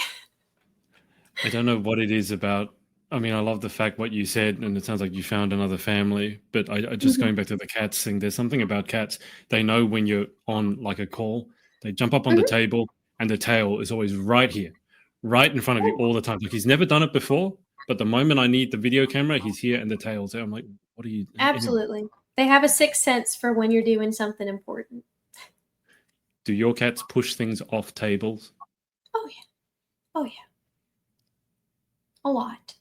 [SPEAKER 1] I don't know what it is about. I mean, I love the fact what you said, and it sounds like you found another family. But I just going back to the cats thing, there's something about cats. They know when you're on like a call. They jump up on the table, and the tail is always right here, right in front of you all the time. Like he's never done it before, but the moment I need the video camera, he's here and the tail's there. I'm like, what are you?
[SPEAKER 2] Absolutely. Anyway. They have a sixth sense for when you're doing something important.
[SPEAKER 1] Do your cats push things off tables?
[SPEAKER 2] Oh, yeah. Oh, yeah. A lot.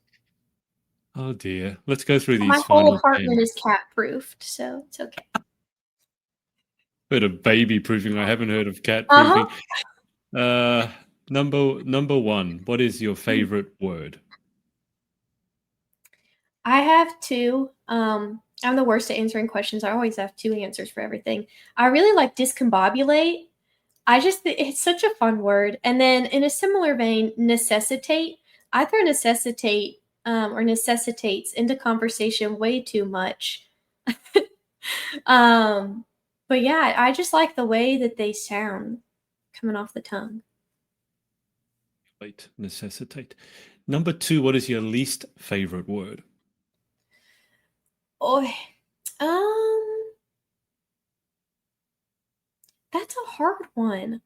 [SPEAKER 1] Oh, dear. Let's go through these
[SPEAKER 2] My whole apartment is cat-proofed, so it's okay.
[SPEAKER 1] Heard of baby-proofing. I haven't heard of cat-proofing. Number one, what is your favorite word?
[SPEAKER 2] I have two. I'm the worst at answering questions. I always have two answers for everything. I really like discombobulate. It's such a fun word. And then in a similar vein, necessitate. I throw necessitate or necessitates into conversation way too much. But yeah, I just like the way that they sound coming off the tongue.
[SPEAKER 1] Wait, necessitate. Number two, what is your least favorite word?
[SPEAKER 2] Oh, that's a hard one.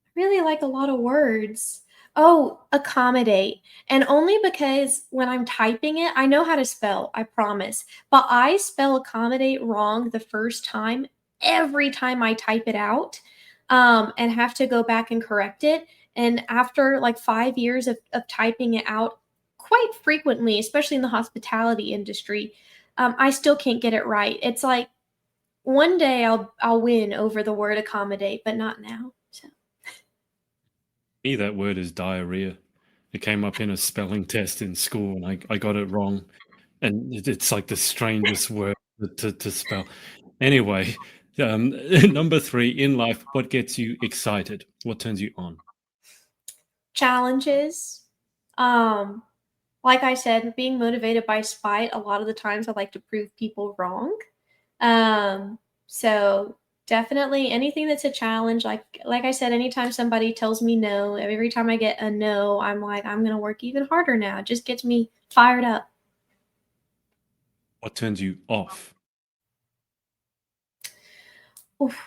[SPEAKER 2] I really like a lot of words. Oh, accommodate. And only because when I'm typing it, I know how to spell, I promise. But I spell accommodate wrong the first time, every time I type it out, and have to go back and correct it. And after like 5 years of typing it out quite frequently, especially in the hospitality industry, I still can't get it right. It's like one day I'll win over the word accommodate, but not now. So.
[SPEAKER 1] Me, that word is diarrhea. It came up in a spelling test in school, and I got it wrong. And it's like the strangest word to spell. Anyway, number three, in life, what gets you excited? What turns you on?
[SPEAKER 2] Challenges. Like I said, being motivated by spite, a lot of the times I like to prove people wrong. So definitely anything that's a challenge, like I said, anytime somebody tells me no, every time I get a no, I'm like, I'm going to work even harder now. It just gets me fired up.
[SPEAKER 1] What turns you off?
[SPEAKER 2] Oof.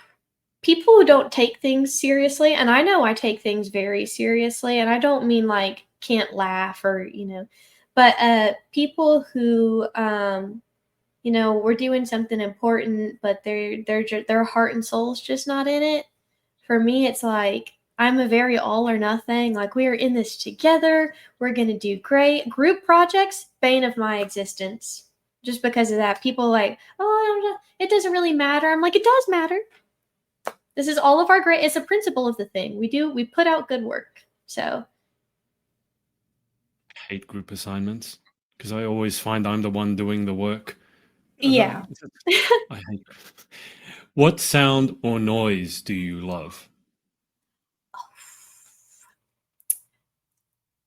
[SPEAKER 2] People who don't take things seriously, and I know I take things very seriously, and I don't mean like can't laugh or, but people who, we're doing something important, but their heart and soul's just not in it. For me, it's like, I'm a very all or nothing. Like, we are in this together. We're going to do great. Group projects, bane of my existence. Just because of that. People like, oh, I don't know. It doesn't really matter. I'm like, it does matter. This is all of our great. It's a principle of the thing. We put out good work. So.
[SPEAKER 1] I hate group assignments because I always find I'm the one doing the work.
[SPEAKER 2] Yeah.
[SPEAKER 1] I hate. What sound or noise do you love?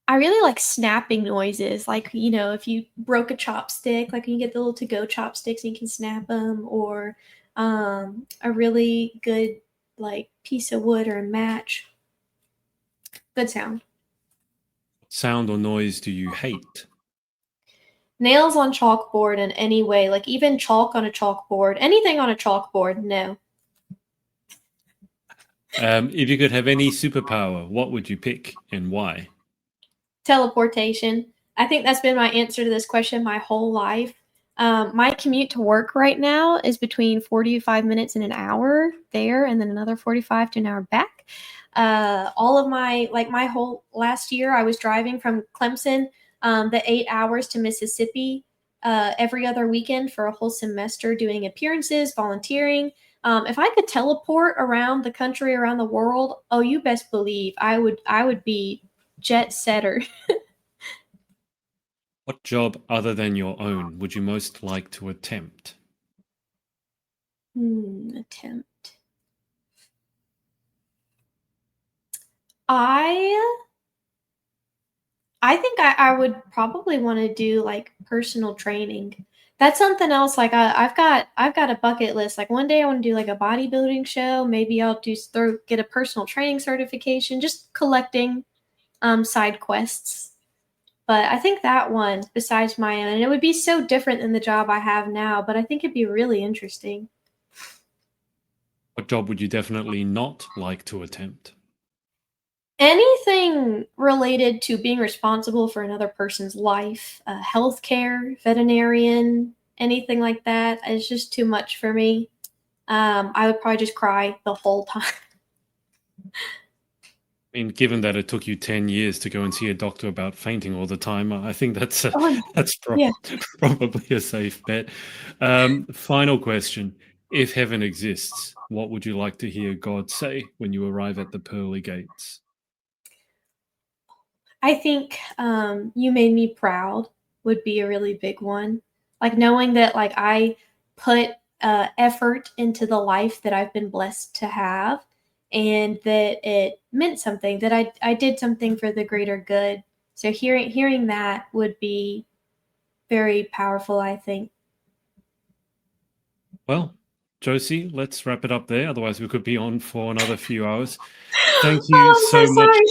[SPEAKER 2] I really like snapping noises. Like, if you broke a chopstick, like you get the little to-go chopsticks and you can snap them, or a really good like piece of wood or a match. Good sound.
[SPEAKER 1] What sound or noise do you hate?
[SPEAKER 2] Nails on chalkboard in any way, like even chalk on a chalkboard, anything on a chalkboard, no.
[SPEAKER 1] If you could have any superpower, what would you pick and why?
[SPEAKER 2] Teleportation. I think that's been my answer to this question my whole life. My commute to work right now is between 45 minutes and an hour there, and then another 45 to an hour back. All of my whole last year, I was driving from Clemson, the 8 hours to Mississippi every other weekend for a whole semester, doing appearances, volunteering. If I could teleport around the country, around the world, oh, you best believe I would be jet setter.
[SPEAKER 1] What job other than your own would you most like to attempt?
[SPEAKER 2] Attempt. I I think I would probably want to do like personal training. That's something else. Like I've got a bucket list. Like one day I want to do like a bodybuilding show. Maybe I'll get a personal training certification. Just collecting side quests. But I think that one, besides my own, and it would be so different than the job I have now. But I think it'd be really interesting.
[SPEAKER 1] What job would you definitely not like to attempt?
[SPEAKER 2] Anything related to being responsible for another person's life, healthcare, veterinarian, anything like that is just too much for me. I would probably just cry the whole time.
[SPEAKER 1] I mean, given that it took you 10 years to go and see a doctor about fainting all the time, I think that's
[SPEAKER 2] Oh,
[SPEAKER 1] that's
[SPEAKER 2] yeah.
[SPEAKER 1] probably a safe bet. Final question. If heaven exists, what would you like to hear God say when you arrive at the pearly gates?
[SPEAKER 2] I think you made me proud would be a really big one. Like knowing that like I put effort into the life that I've been blessed to have, and that it meant something, that I did something for the greater good. So hearing that would be very powerful, I think.
[SPEAKER 1] Well, Josie, let's wrap it up there. Otherwise, we could be on for another few hours. Thank you
[SPEAKER 2] Oh, I'm
[SPEAKER 1] so
[SPEAKER 2] so
[SPEAKER 1] much.
[SPEAKER 2] sorry.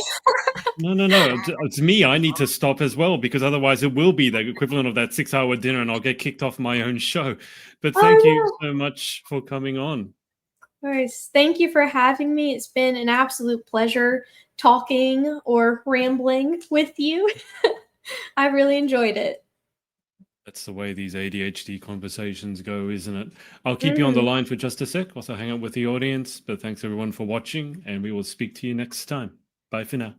[SPEAKER 1] No, no, no. It's me. I need to stop as well because otherwise it will be the equivalent of that 6 hour dinner and I'll get kicked off my own show. But thank you
[SPEAKER 2] Oh
[SPEAKER 1] so much for coming on.
[SPEAKER 2] no. All right. Thank you for having me. It's been an absolute pleasure talking or rambling with you. I really enjoyed it.
[SPEAKER 1] That's the way these ADHD conversations go, isn't it? I'll keep you on the
[SPEAKER 2] Mhm.
[SPEAKER 1] line for just a sec, also hang out with the audience. But thanks everyone for watching, and we will speak to you next time. Bye for now.